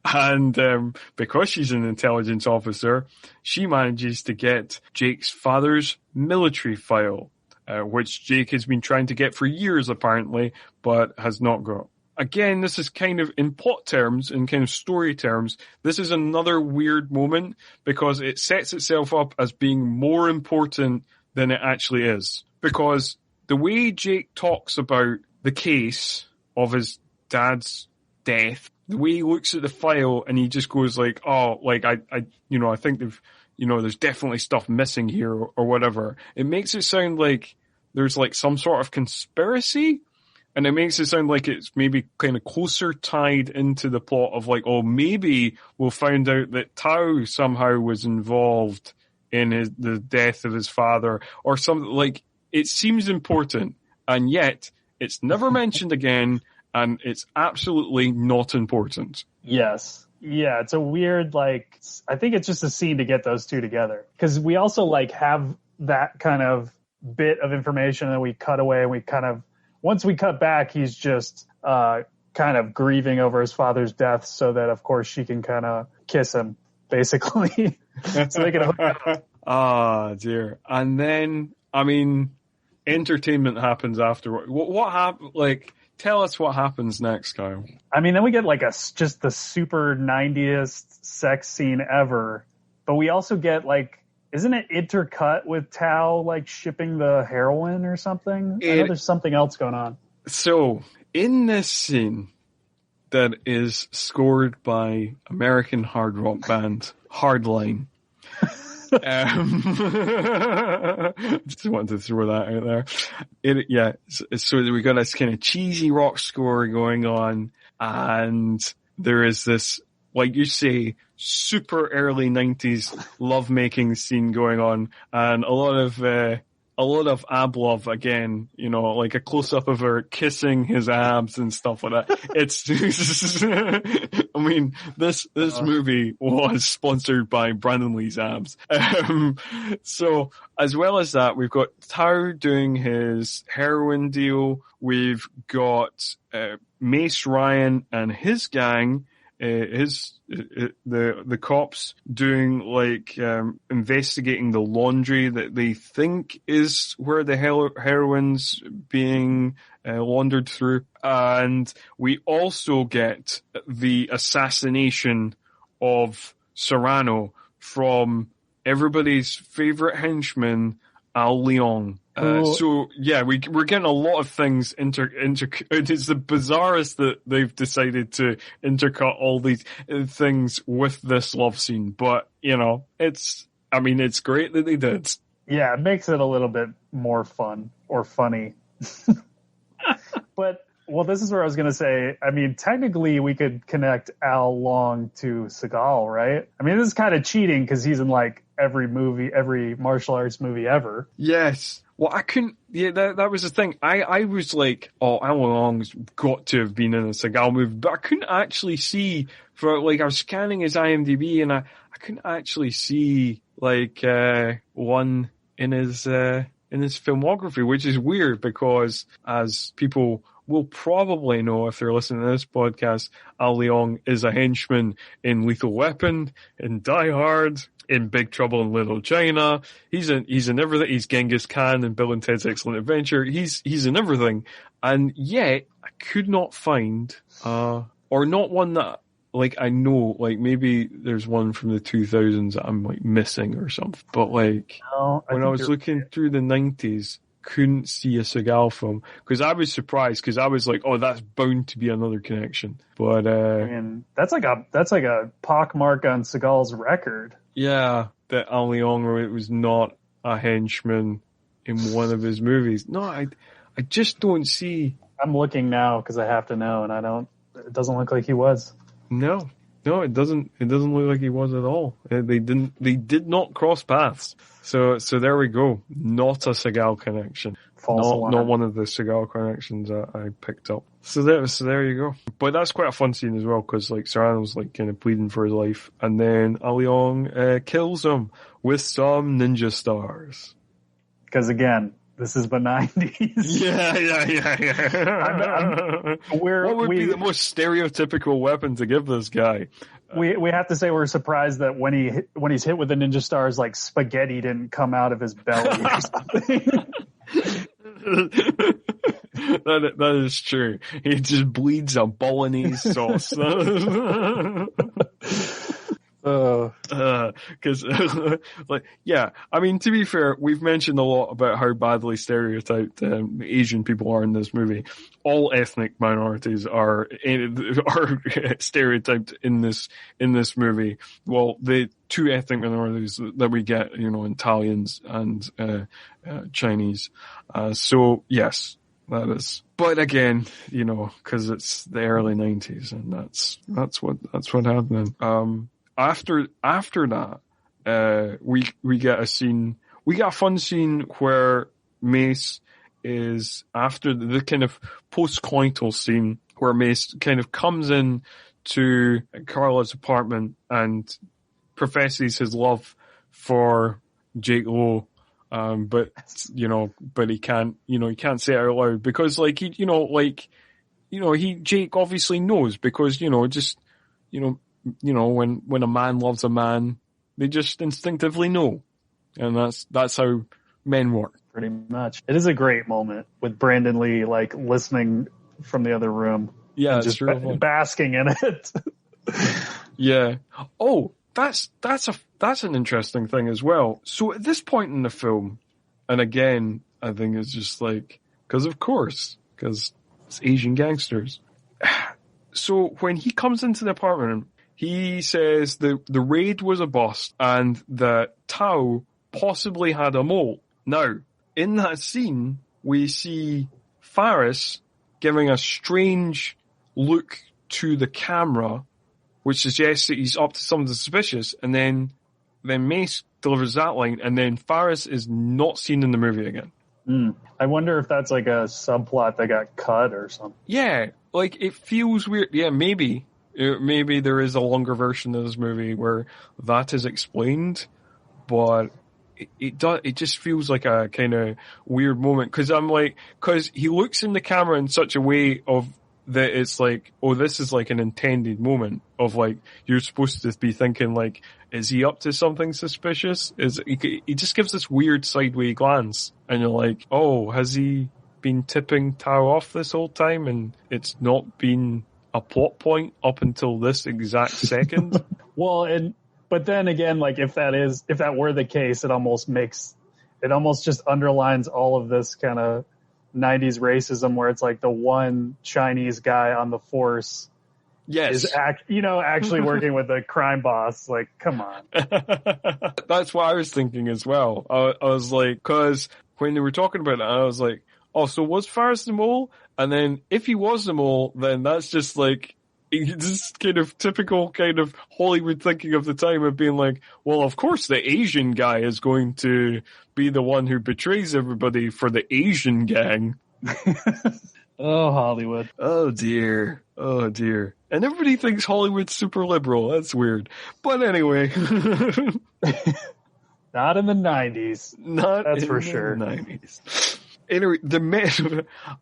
And because she's an intelligence officer, she manages to get Jake's father's military file, which Jake has been trying to get for years apparently, but has not got. Again, this is kind of, in plot terms, in kind of story terms, this is another weird moment because it sets itself up as being more important than it actually is. Because the way Jake talks about the case of his dad's death, the way he looks at the file and he just goes like, oh, like I think they've, there's definitely stuff missing here or whatever. It makes it sound like there's like some sort of conspiracy. And it makes it sound like it's maybe kind of closer tied into the plot of like, oh, maybe we'll find out that Tao somehow was involved in the death of his father or something. Like, it seems important, and yet it's never mentioned again, and it's absolutely not important. Yes. Yeah, it's a weird, like, I think it's just a scene to get those two together. Because we also, like, have that kind of bit of information, and we cut away, and we kind of, once we cut back, he's just kind of grieving over his father's death so that, of course, she can kind of kiss him, basically. So they can hook up. Ah, dear. And then, I mean, entertainment happens afterward. What happened? Like, tell us what happens next, Kyle. I mean, then we get like just the super 90s sex scene ever. But we also get like, isn't it intercut with Tao like shipping the heroin or something? I know there's something else going on. So in this scene that is scored by American hard rock band Hardline, just wanted to throw that out there. So we got this kind of cheesy rock score going on, and there is this like you say, super early 90s lovemaking scene going on, and a lot of ab love again, you know, like a close up of her kissing his abs and stuff like that. It's, I mean, this movie was sponsored by Brandon Lee's abs. So as well as that, we've got Tao doing his heroin deal. We've got, Mace Ryan and his gang, the cops doing like investigating the laundry that they think is where the heroin's being laundered through, and we also get the assassination of Serrano from everybody's favorite henchman, Al Leong. So yeah, we're getting a lot of things it's the bizarrest that they've decided to intercut all these things with this love scene, but you know, it's great that they did. Yeah, it makes it a little bit more fun or funny. But well, this is where I was going to say, I mean, technically we could connect Al Long to Seagal, right? I mean, this is kind of cheating because he's in like every martial arts movie ever. Yes. Well, I couldn't. Yeah, that was the thing. I was like, oh, Al Long's got to have been in a Seagal movie, but I couldn't actually see. For like, I was scanning his IMDb, and I couldn't actually see like one in his filmography, which is weird because, as people will probably know if they're listening to this podcast, Al Leong is a henchman in Lethal Weapon, in Die Hard, in Big Trouble in Little China. He's in everything. He's Genghis Khan in Bill and Ted's Excellent Adventure. He's in everything. And yet I could not find, or not one that, like, I know, like, maybe there's one from the 2000s that I'm like missing or something. But like, when I was looking through the 90s, couldn't see a Seagal film, because I was surprised, because I was like, oh, that's bound to be another connection. But I mean, that's like a pockmark on Seagal's record. Yeah, that Al Leong was not a henchman in one of his movies. No, I just don't see. I'm looking now because I have to know, and it doesn't look like he was. No, it doesn't look like he was at all. They did not cross paths. So there we go. Not a Seagal connection. Not one of the Seagal connections that I picked up. So there you go. But that's quite a fun scene as well, because like Serrano's like kind of pleading for his life, and then Al Leong kills him with some ninja stars. Because again, this is the 90s. Yeah. What would be the most stereotypical weapon to give this guy? We have to say we're surprised that when he's hit with the ninja stars, like spaghetti didn't come out of his belly or something. That is true. He just bleeds a bolognese sauce. Because, like, yeah, I mean, to be fair, we've mentioned a lot about how badly stereotyped Asian people are in this movie. All ethnic minorities are stereotyped in this movie. Well, the two ethnic minorities that we get, you know, Italians and Chinese. So yes, that is. But again, you know, because it's the early 90s, and that's what happened. After that, we get a scene. We get a fun scene where Mace is, after the kind of post-coital scene, where Mace kind of comes in to Carla's apartment and professes his love for Jake Lowe. But he can't say it out loud, because Jake obviously knows, because, when a man loves a man, they just instinctively know. And that's how men work. Pretty much. It is a great moment with Brandon Lee, like, listening from the other room. Yeah, just basking in it. Yeah. Oh, that's an interesting thing as well. So at this point in the film, and again, I think it's just like, because it's Asian gangsters. So when he comes into the apartment, he says the raid was a bust and that Tao possibly had a mole. Now, in that scene, we see Faris giving a strange look to the camera, which suggests that he's up to something suspicious, and then Mace delivers that line, and then Faris is not seen in the movie again. I wonder if that's like a subplot that got cut or something. Yeah, like it feels weird. Yeah, maybe there is a longer version of this movie where that is explained, but it just feels like a kind of weird moment because he looks in the camera in such a way of that it's like, oh, this is like an intended moment of like, you're supposed to be thinking like, is he up to something suspicious? He just gives this weird sideways glance and you're like, oh, has he been tipping Tao off this whole time and it's not been a plot point up until this exact second? But then again, like if that were the case, it almost just underlines all of this kind of 90s racism where it's like the one Chinese guy on the force is actually working with a crime boss. Like, come on. That's what I was thinking as well. I was like, because when they were talking about it, I was like, oh, so was Faris the mole? And then if he was the mole, then that's just like, this kind of typical kind of Hollywood thinking of the time of being like, well, of course the Asian guy is going to be the one who betrays everybody for the Asian gang. Oh, Hollywood. Oh dear. Oh dear. And everybody thinks Hollywood's super liberal. That's weird. But anyway. Not in the 90s. That's for sure. 90s. Anyway,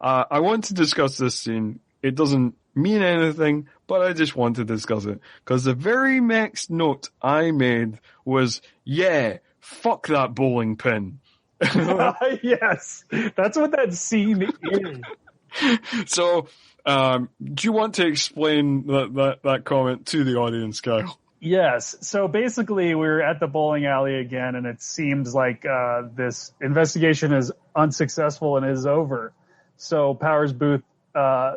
I want to discuss this scene. It doesn't mean anything, but I just want to discuss it. Because the very next note I made was, yeah, fuck that bowling pin. Yes, that's what that scene is. So, do you want to explain that comment to the audience, Kyle? Yes. So basically, we're at the bowling alley again, and it seems like this investigation is unsuccessful and is over. So Powers Boothe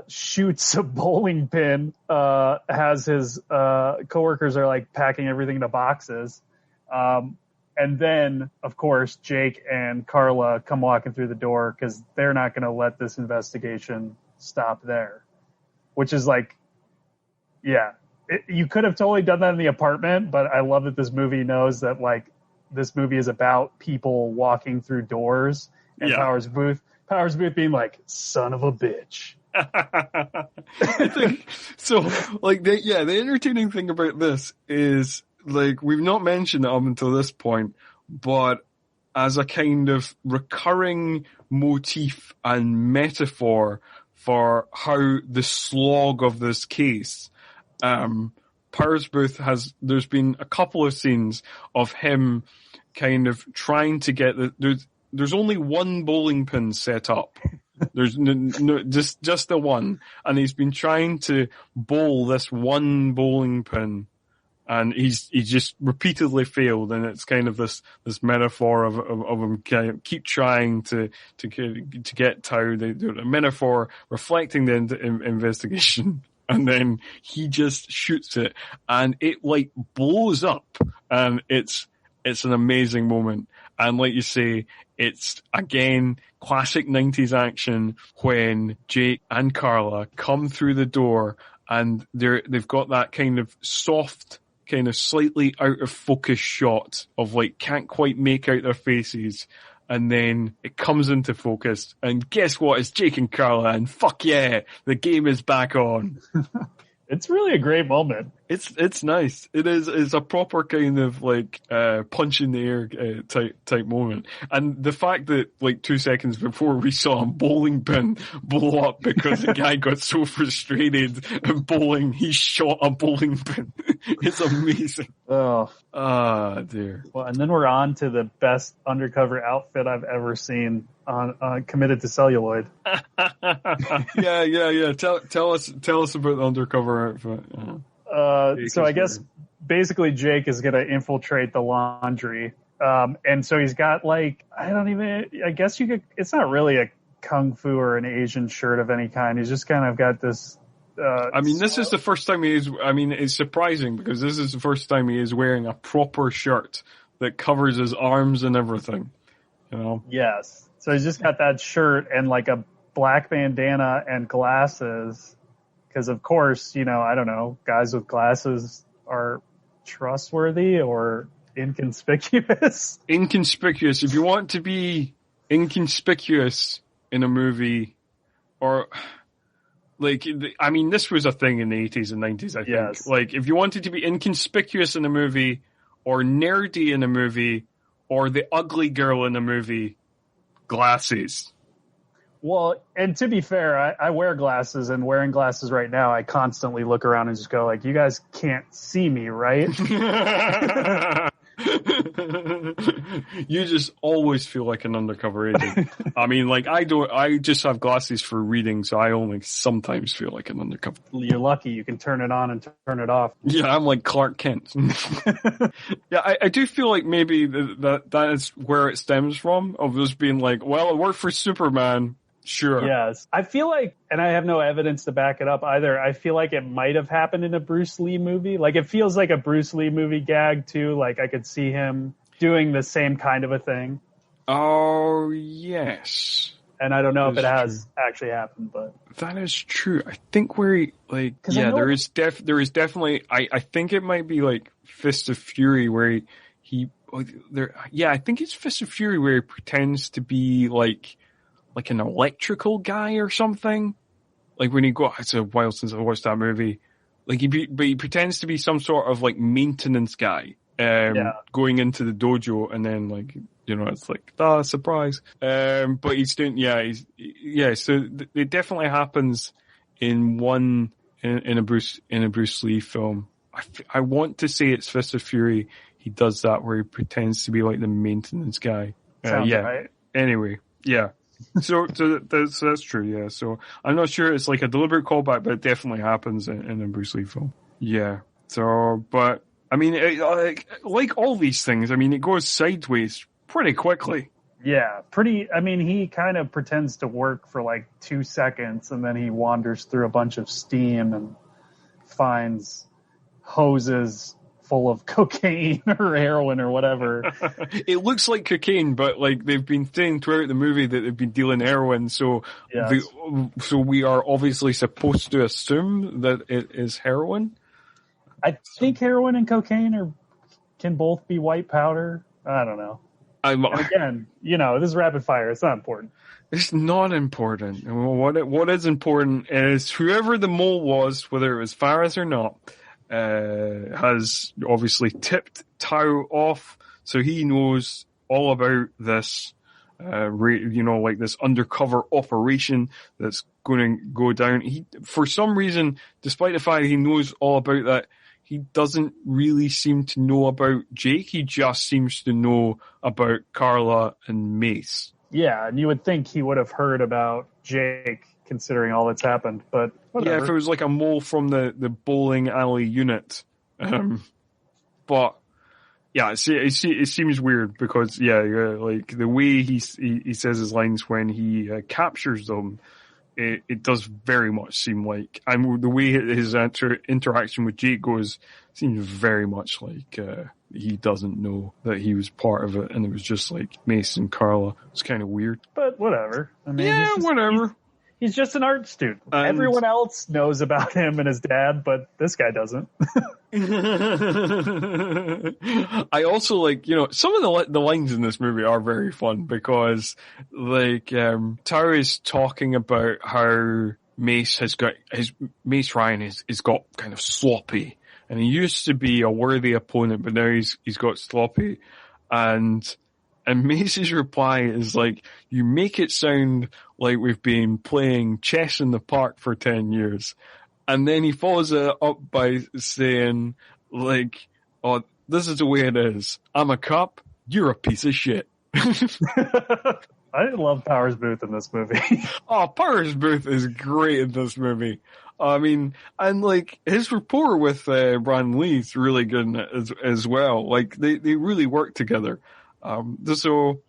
shoots a bowling pin, has his coworkers are like packing everything into boxes. And then, of course, Jake and Carla come walking through the door because they're not going to let this investigation stop there. Which is like, yeah, you could have totally done that in the apartment, but I love that this movie knows that like this movie is about people walking through doors and Powers Boothe being like, son of a bitch. So, like, the entertaining thing about this is, like, we've not mentioned it up until this point, but as a kind of recurring motif and metaphor for how the slog of this case, Powers Boothe there's been a couple of scenes of him kind of trying to get there's only one bowling pin set up. There's just the one, and he's been trying to bowl this one bowling pin, and he's just repeatedly failed, and it's kind of this metaphor of him kind of keep trying to get Tao, the metaphor reflecting the investigation, and then he just shoots it, and it like blows up, and it's an amazing moment. And like you say, it's, again, classic 90s action when Jake and Carla come through the door and they've got that kind of soft, kind of slightly out of focus shot of like can't quite make out their faces. And then it comes into focus and guess what? It's Jake and Carla and fuck yeah, the game is back on. It's really a great moment. It's nice. It's a proper kind of like punch in the air type moment. And the fact that like 2 seconds before we saw a bowling pin blow up because the guy got so frustrated at bowling, he shot a bowling pin. It's amazing. Oh. Ah, dear. Well, and then we're on to the best undercover outfit I've ever seen on Committed to Celluloid. Yeah. Tell us about the undercover outfit. So I guess basically Jake is going to infiltrate the laundry. And so he's got like, it's not really a kung fu or an Asian shirt of any kind. He's just kind of got this. This is the first time it's surprising because this is the first time he is wearing a proper shirt that covers his arms and everything. You know? Yes. So he's just got that shirt and like a black bandana and glasses. Because, of course, I don't know, guys with glasses are trustworthy or inconspicuous. Inconspicuous. If you want to be inconspicuous in a movie, or this was a thing in the 80s and 90s, I think. Yes. Like, if you wanted to be inconspicuous in a movie, or nerdy in a movie, or the ugly girl in a movie, glasses. Well, and to be fair, I wear glasses, and wearing glasses right now, I constantly look around and just go like, you guys can't see me, right? You just always feel like an undercover agent. I mean, like, I just have glasses for reading, so I only sometimes feel like an undercover. You're lucky you can turn it on and turn it off. Yeah, I'm like Clark Kent. Yeah, I do feel like maybe that is where it stems from, of just being like, well, it worked for Superman. Sure. Yes. I feel like, and I have no evidence to back it up either, I feel like it might have happened in a Bruce Lee movie. Like, it feels like a Bruce Lee movie gag, too. Like, I could see him doing the same kind of a thing. Oh, yes. And I don't know if it has actually happened, but... That is true. I think there is definitely, I think it might be like Fist of Fury where I think it's Fist of Fury where he pretends to be like an electrical guy or something. Like when it's a while since I watched that movie. Like but he pretends to be some sort of like maintenance guy, going into the dojo, and then like, it's like, surprise. But he's doing, so it definitely happens in a Bruce Lee film. I want to say it's Fist of Fury. He does that where he pretends to be like the maintenance guy. Sounds right. Anyway, yeah. So that's true, yeah. So I'm not sure it's like a deliberate callback, but it definitely happens in a Bruce Lee film. Yeah. So, but I mean, like all these things, I mean, it goes sideways pretty quickly. Yeah, I mean, he kind of pretends to work for like 2 seconds, and then he wanders through a bunch of steam and finds hoses full of cocaine or heroin or whatever. It looks like cocaine, but like they've been saying throughout the movie that they've been dealing heroin, so yes. So we are obviously supposed to assume that it is heroin. I think heroin and cocaine can both be white powder. I don't know. And again, this is rapid fire. It's not important. It's not important. What is important is whoever the mole was, whether it was Faris or not, has obviously tipped Tao off, so he knows all about this, like this undercover operation that's going to go down. He, for some reason, despite the fact he knows all about that, he doesn't really seem to know about Jake. He just seems to know about Carla and Mace. Yeah, and you would think he would have heard about Jake, considering all that's happened, but whatever. Yeah, if it was like a mole from the bowling alley unit. But yeah, it seems weird because like the way he says his lines when he captures them, it does very much seem like, and the way his interaction with Jake goes seems very much like he doesn't know that he was part of it, and it was just like Mace and Carla. It's kind of weird, but whatever. I mean, whatever. He's just an art student. Everyone else knows about him and his dad, but this guy doesn't. I also like, some of the lines in this movie are very fun because, like, Tao is talking about how Mace Ryan has got kind of sloppy, and he used to be a worthy opponent, but now he's got sloppy, and Mace's reply is like, you make it sound like we've been playing chess in the park for 10 years. And then he follows it up by saying, like, oh, this is the way it is. I'm a cop. You're a piece of shit. I love Powers Boothe in this movie. Oh, Powers Boothe is great in this movie. I mean, and like his rapport with Brandon Lee is really good in it as well. Like they really work together. So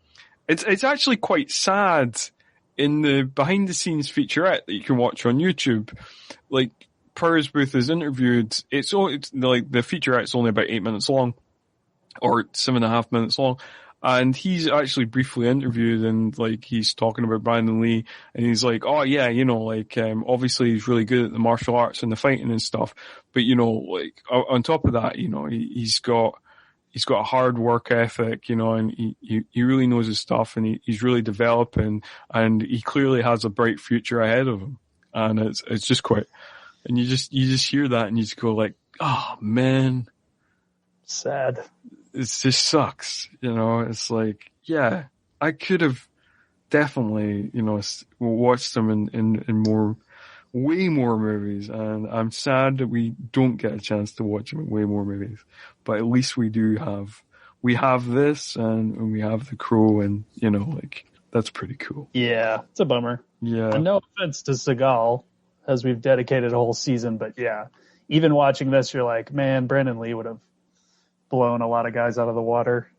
it's actually quite sad in the behind the scenes featurette that you can watch on YouTube. Like Powers Boothe is interviewed. It's like the featurette's only about 8 minutes long, or 7.5 minutes long, And he's actually briefly interviewed, and like he's talking about Brandon Lee, and he's like, oh yeah, obviously he's really good at the martial arts and the fighting and stuff, but like on top of that, he's got a hard work ethic, and he really knows his stuff, and he's really developing, and he clearly has a bright future ahead of him. And it's just quite, and you just hear that and you just go like, oh man, sad. It just sucks, it's like, yeah, I could have definitely, watched them in way more movies, and I'm sad that we don't get a chance to watch them in way more movies, but at least we have this, and we have The Crow, and, that's pretty cool. Yeah, it's a bummer. Yeah. And no offense to Seagal, as we've dedicated a whole season, but yeah, even watching this, you're like, man, Brandon Lee would have blown a lot of guys out of the water.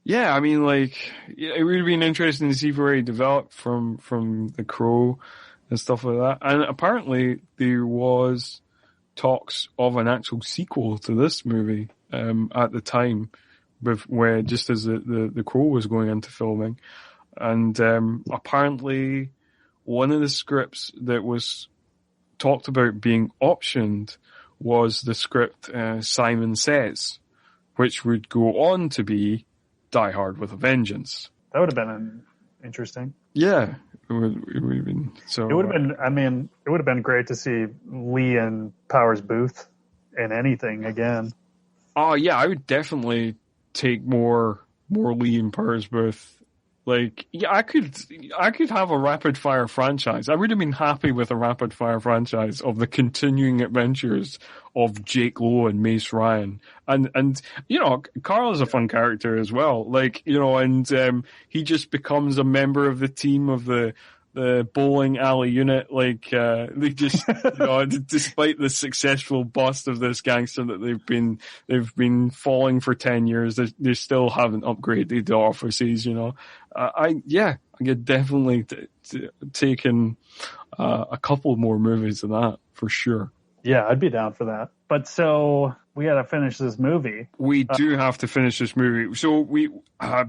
Yeah, I mean, it would have been interesting to see where he developed from The Crow and stuff like that. And apparently there was talks of an actual sequel to this movie at the time, where just as the Crow was going into filming. And apparently one of the scripts that was talked about being optioned was the script Simon Says, which would go on to be Die Hard with a Vengeance. That would have been interesting. Yeah, it would have been. So it would have been. I mean, it would have been great to see Lee and Powers Boothe in anything again. Oh yeah, I would definitely take more Lee and Powers Boothe. Like, yeah, I could have a rapid fire franchise. I would have been happy with a rapid fire franchise of the continuing adventures of Jake Lowe and Mace Ryan. And Carl is a fun character as well. Like, and he just becomes a member of the team of the bowling alley unit. Like, they just, despite the successful bust of this gangster that they've been following for 10 years, they still haven't upgraded the offices, I get definitely taken a couple more movies of that for sure. Yeah, I'd be down for that. But so we got to finish this movie. We do have to finish this movie. So we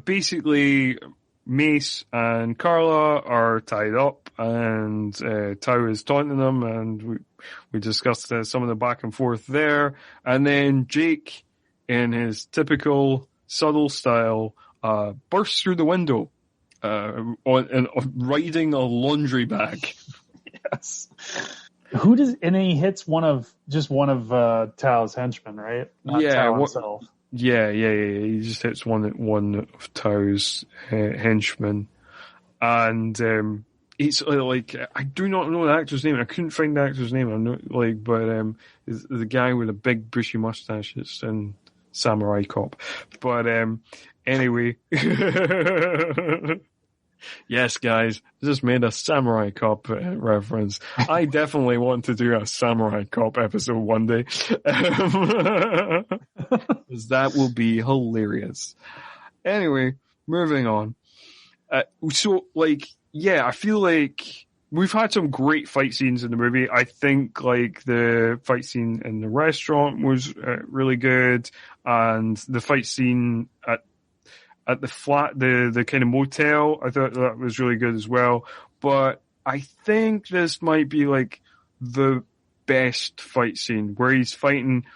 basically Mace and Carla are tied up, and Tao is taunting them, and we discussed some of the back and forth there. And then Jake, in his typical subtle style, bursts through the window riding a laundry bag. Yes. And he hits one of Tao's henchmen, right? Not Tao himself. Yeah. He just hits one of Tao's henchmen, and it's like, I do not know the actor's name. I couldn't find the actor's name. I'm not but the guy with a big bushy mustache is in Samurai Cop. But anyway. Yes, guys, I just made a Samurai Cop reference. I definitely want to do a Samurai Cop episode one day. That will be hilarious. Anyway, moving on. I feel like we've had some great fight scenes in the movie. I think the fight scene in the restaurant was really good, and the fight scene at the flat, the kind of motel, I thought that was really good as well. But I think this might be the best fight scene, where he's fighting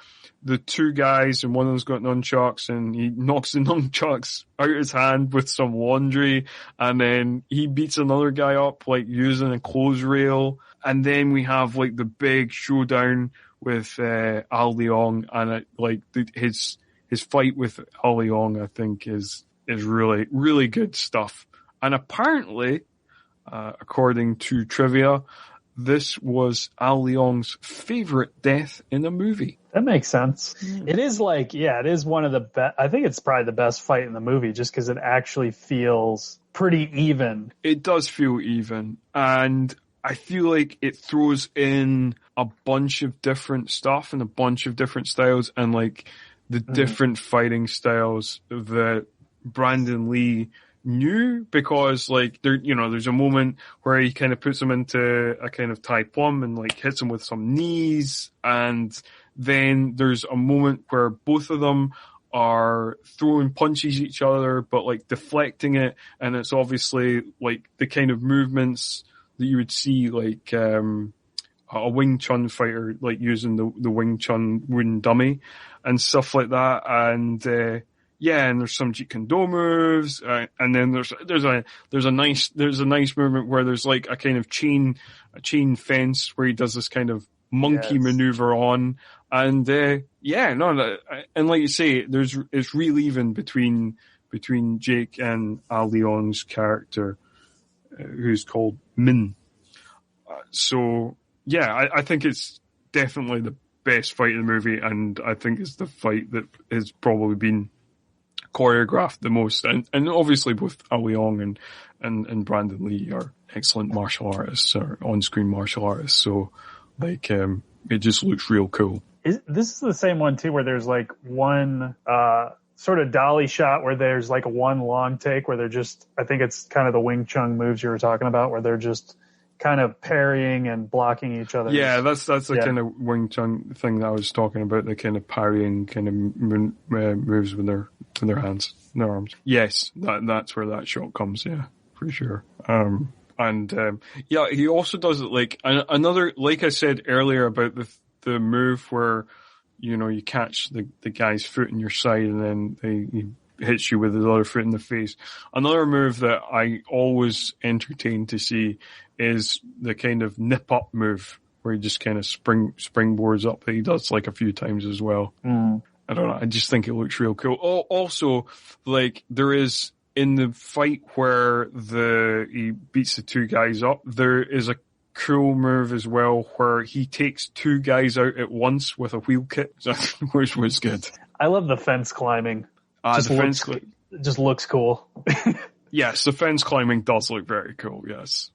the two guys, and one of them's got nunchucks, and he knocks the nunchucks out of his hand with some laundry, and then he beats another guy up using a clothes rail, and then we have the big showdown with Al Leong, and his fight with Al Leong, I think, is really, really good stuff. And apparently, according to trivia, this was Al Leong's favorite death in a movie. That makes sense. It is it is one of the best. I think it's probably the best fight in the movie, just because it actually feels pretty even. It does feel even. And I feel like it throws in a bunch of different stuff and a bunch of different styles, and the different fighting styles that Brandon Lee knew, because there's a moment where he kind of puts him into a kind of Thai plum and hits him with some knees, and then there's a moment where both of them are throwing punches at each other, but like deflecting it, and it's obviously like the kind of movements that you would see like a Wing Chun fighter like using the Wing Chun wooden dummy and stuff like that, and and there's some Jeet Kune Do moves, and then there's a nice movement where there's like a kind of chain fence where he does this kind of monkey maneuver on, and and like you say, it's real even between Jake and Leong's character, who's called Min. I think it's definitely the best fight in the movie, and I think it's the fight that has probably been choreographed the most, and obviously both Leong and Brandon Lee are excellent martial artists or on-screen martial artists, so like it just looks real cool. This is the same one too, where there's like one sort of dolly shot where there's like one long take where they're just, I think it's kind of the Wing Chun moves you were talking about, where they're just kind of parrying and blocking each other. Yeah, that's the kind of Wing Chun thing that I was talking about, the kind of parrying kind of moves with their hands, their arms. Yes, that's where that shot comes, yeah, for sure. He also does it like another, like I said earlier about the move where, you know, you catch the guy's foot in your side and then he hits you with his other foot in the face. Another move that I always entertain to see is the kind of nip up move where he just kind of springboards up, that he does like a few times as well. I don't know, I just think it looks real cool. Also, like there is in the fight where he beats the two guys up, there is a cool move as well where he takes two guys out at once with a wheel kick, which was good. I love the fence climbing. Just looks cool. Yes, the fence climbing does look very cool, yes.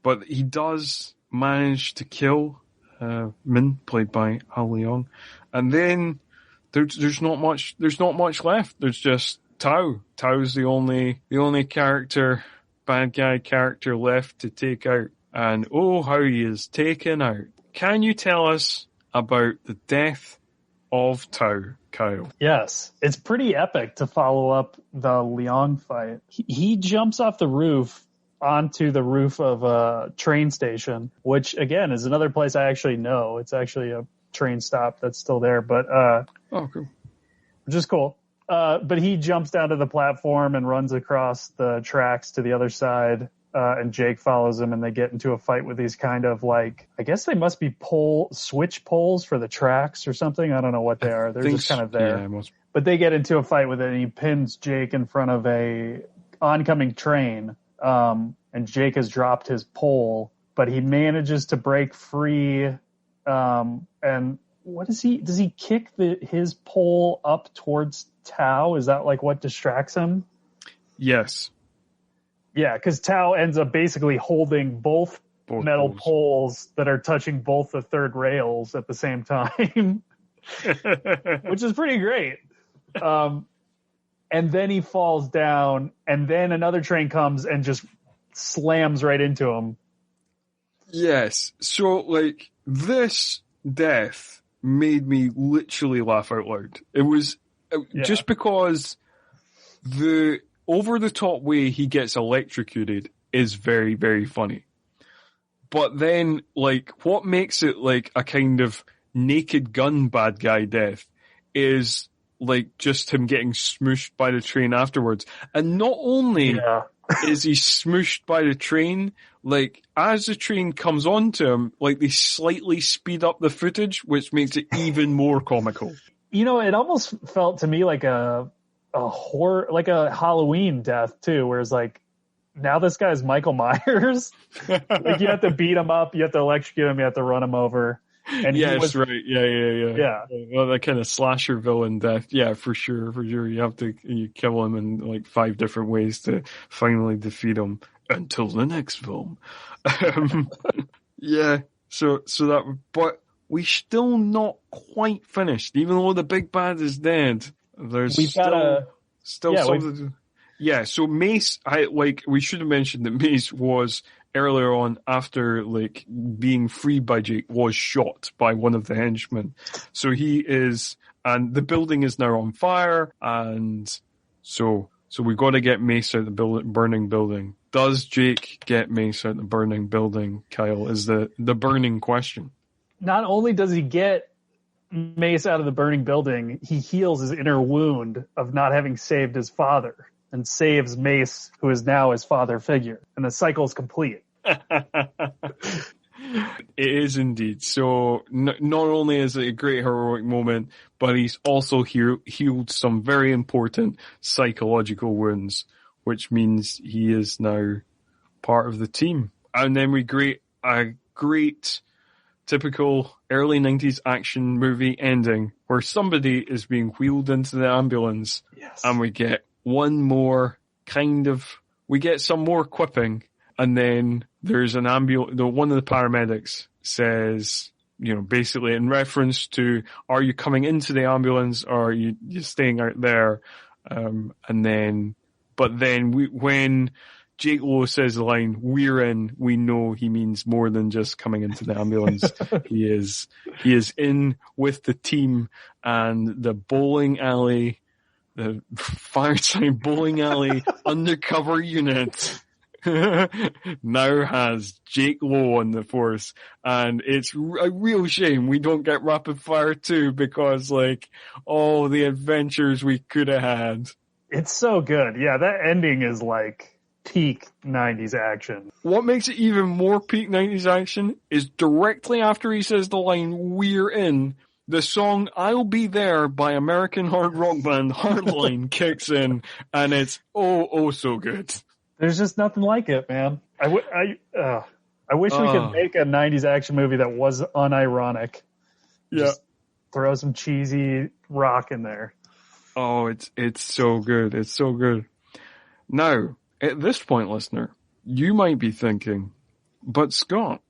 But he does manage to kill Min, played by Leong. And then there's not much left. There's just Tao. Tao's the only bad guy character left to take out. And oh, how he is taken out. Can you tell us about the death of Tao, Kyle? Yes. It's pretty epic to follow up the Leong fight. He jumps off the roof onto the roof of a train station, which again is another place I actually know. It's actually a train stop that's still there, but cool. Which is cool. But he jumps down to the platform and runs across the tracks to the other side. And Jake follows him, and they get into a fight with these kind of like, I guess they must be switch poles for the tracks or something. I don't know what they are. They're just kind of there. Yeah, but they get into a fight with it, and he pins Jake in front of a oncoming train. And Jake has dropped his pole, but he manages to break free. And what does he kick his pole up towards Tao? Is that like what distracts him? Yes. Yeah, because Tao ends up basically holding both metal poles that are touching both the third rails at the same time, which is pretty great. And then he falls down, and then another train comes and just slams right into him. Yes. So, like, this death made me literally laugh out loud. It was just because the over-the-top way he gets electrocuted is very, very funny. But then, like, what makes it like a kind of Naked Gun bad guy death is, like, just him getting smooshed by the train afterwards. And not only is he smooshed by the train, like, as the train comes onto him, like, they slightly speed up the footage, which makes it even more comical. You know, it almost felt to me like a horror, like a Halloween death too, where it's like, now this guy's Michael Myers. Like, you have to beat him up, you have to electrocute him, you have to run him over. And yes, right. Yeah. Well, that kind of slasher villain death. Yeah, for sure. You kill him in like 5 different ways to finally defeat him until the next film. Yeah. So that, but we're still not quite finished, even though the big bad is dead. There's still something. Yeah, so Mace, we should have mentioned that Mace was earlier on, after like being freed by Jake, was shot by one of the henchmen. So he is, and the building is now on fire, and so we got to get Mace out the burning building. Does Jake get Mace out the burning building, Kyle, is the burning question. Not only does he get Mace out of the burning building, he heals his inner wound of not having saved his father and saves Mace, who is now his father figure. And the cycle is complete. It is indeed. So not only is it a great heroic moment, but he's also healed some very important psychological wounds, which means he is now part of the team. And then we get a great typical early 90s action movie ending where somebody is being wheeled into the ambulance. Yes. And we get one more we get some more quipping, and then there's an one of the paramedics says, basically in reference to, are you coming into the ambulance or are you staying out there? When Jake Lowe says the line, "We're in," we know he means more than just coming into the ambulance. He is in with the team, and the bowling alley, the Fireside Bowling Alley undercover unit now has Jake Lowe on the force, and it's a real shame we don't get Rapid Fire 2 because all the adventures we could have had. It's so good. Yeah, that ending is peak 90s action. What makes it even more peak 90s action is directly after he says the line, "We're in," the song "I'll Be There" by American hard rock band Hardline kicks in, and it's oh so good. There's just nothing like it, man. I wish we could make a 90s action movie that was unironic. Yeah. Just throw some cheesy rock in there. Oh, it's so good. It's so good. Now, at this point, listener, you might be thinking, but Scott,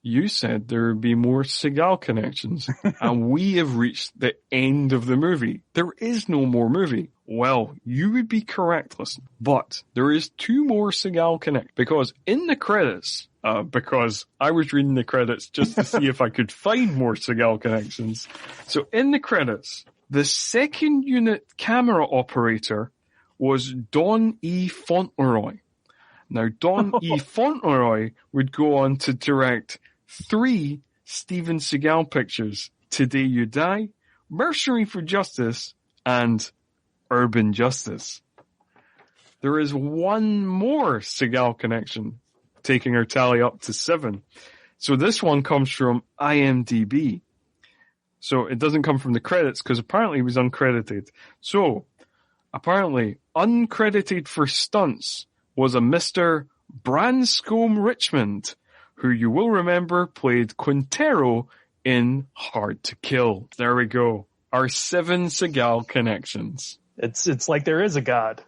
you said there would be more Seagal connections, and we have reached the end of the movie. There is no more movie. Well, you would be correct, listener. But there is 2 more Seagal connections, because in the credits, because I was reading the credits just to see if I could find more Seagal connections. So in the credits, the second unit camera operator was Don E. Fauntleroy. Now, Don E. Fauntleroy would go on to direct 3 Steven Seagal pictures: Today You Die, Mercenary for Justice, and Urban Justice. There is one more Seagal connection, taking our tally up to 7. So this one comes from IMDb. So it doesn't come from the credits because apparently he was uncredited. So apparently uncredited for stunts was a Mr. Branscombe Richmond, who you will remember played Quintero in Hard to Kill. There we go. Our 7 Seagal connections. It's like there is a God.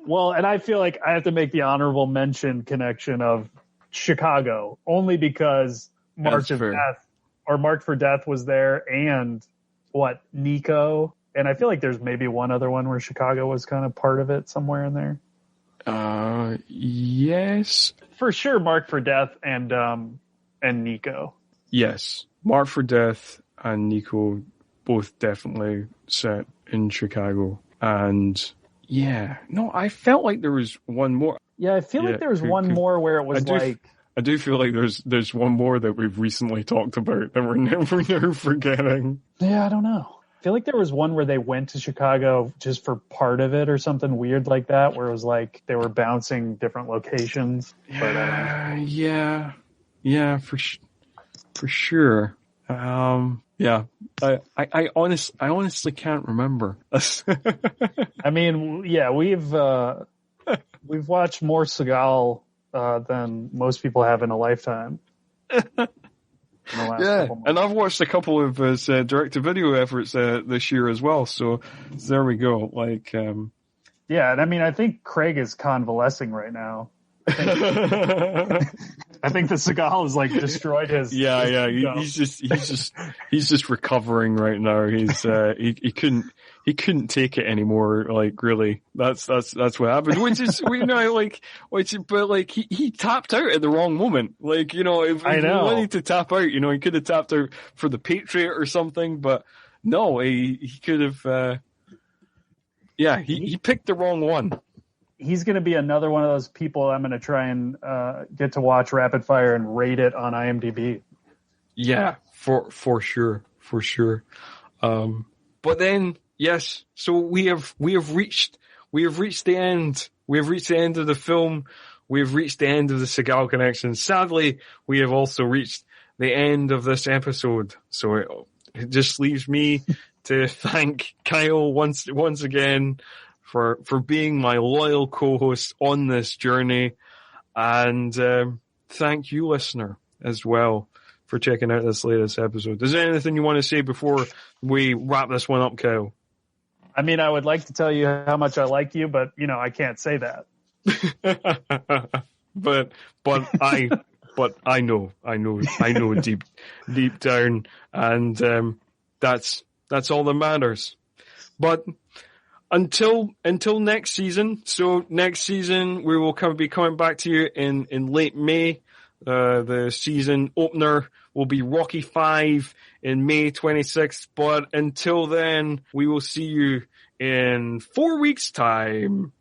Well, and I feel like I have to make the honorable mention connection of Chicago, only because Marked for Death was there, and Nico. And I feel like there's maybe one other one where Chicago was kind of part of it somewhere in there. Yes. For sure, Marked for Death and Nico. Yes. Marked for Death and Nico both definitely set in Chicago. And I felt like there was one more. Yeah, I feel like there was one more where it was I do feel like there's one more that we've recently talked about that we're never forgetting. Yeah, I don't know. I feel like there was one where they went to Chicago just for part of it or something weird like that, where it was they were bouncing different locations. Yeah, for sure. I honestly can't remember. I mean, yeah, we've watched more Seagal than most people have in a lifetime. And I've watched a couple of his direct-to-video efforts this year as well. So there we go. Yeah, and I mean, I think Craig is convalescing right now. I I think the Seagal has like destroyed his. Yeah. He's just recovering right now. He's he couldn't take it anymore. Like really, that's what happened. Which is he tapped out at the wrong moment. Like if he wanted to tap out, he could have tapped out for the Patriot or something. But no, he could have. He picked the wrong one. He's going to be another one of those people I'm going to try and get to watch Rapid Fire and rate it on IMDb. Yeah, for sure. But then, yes, so we have reached the end. We have reached the end of the film. We have reached the end of the Seagal connection. Sadly, we have also reached the end of this episode. So it just leaves me to thank Kyle once again for being my loyal co-host on this journey. And thank you, listener, as well, for checking out this latest episode. Is there anything you want to say before we wrap this one up, Kyle? I mean, I would like to tell you how much I like you, but, I can't say that. but I know deep down, and that's all that matters. But until next season. So next season we will be coming back to you in late May. The season opener will be Rocky V in May 26th. But until then, we will see you in 4 weeks' time.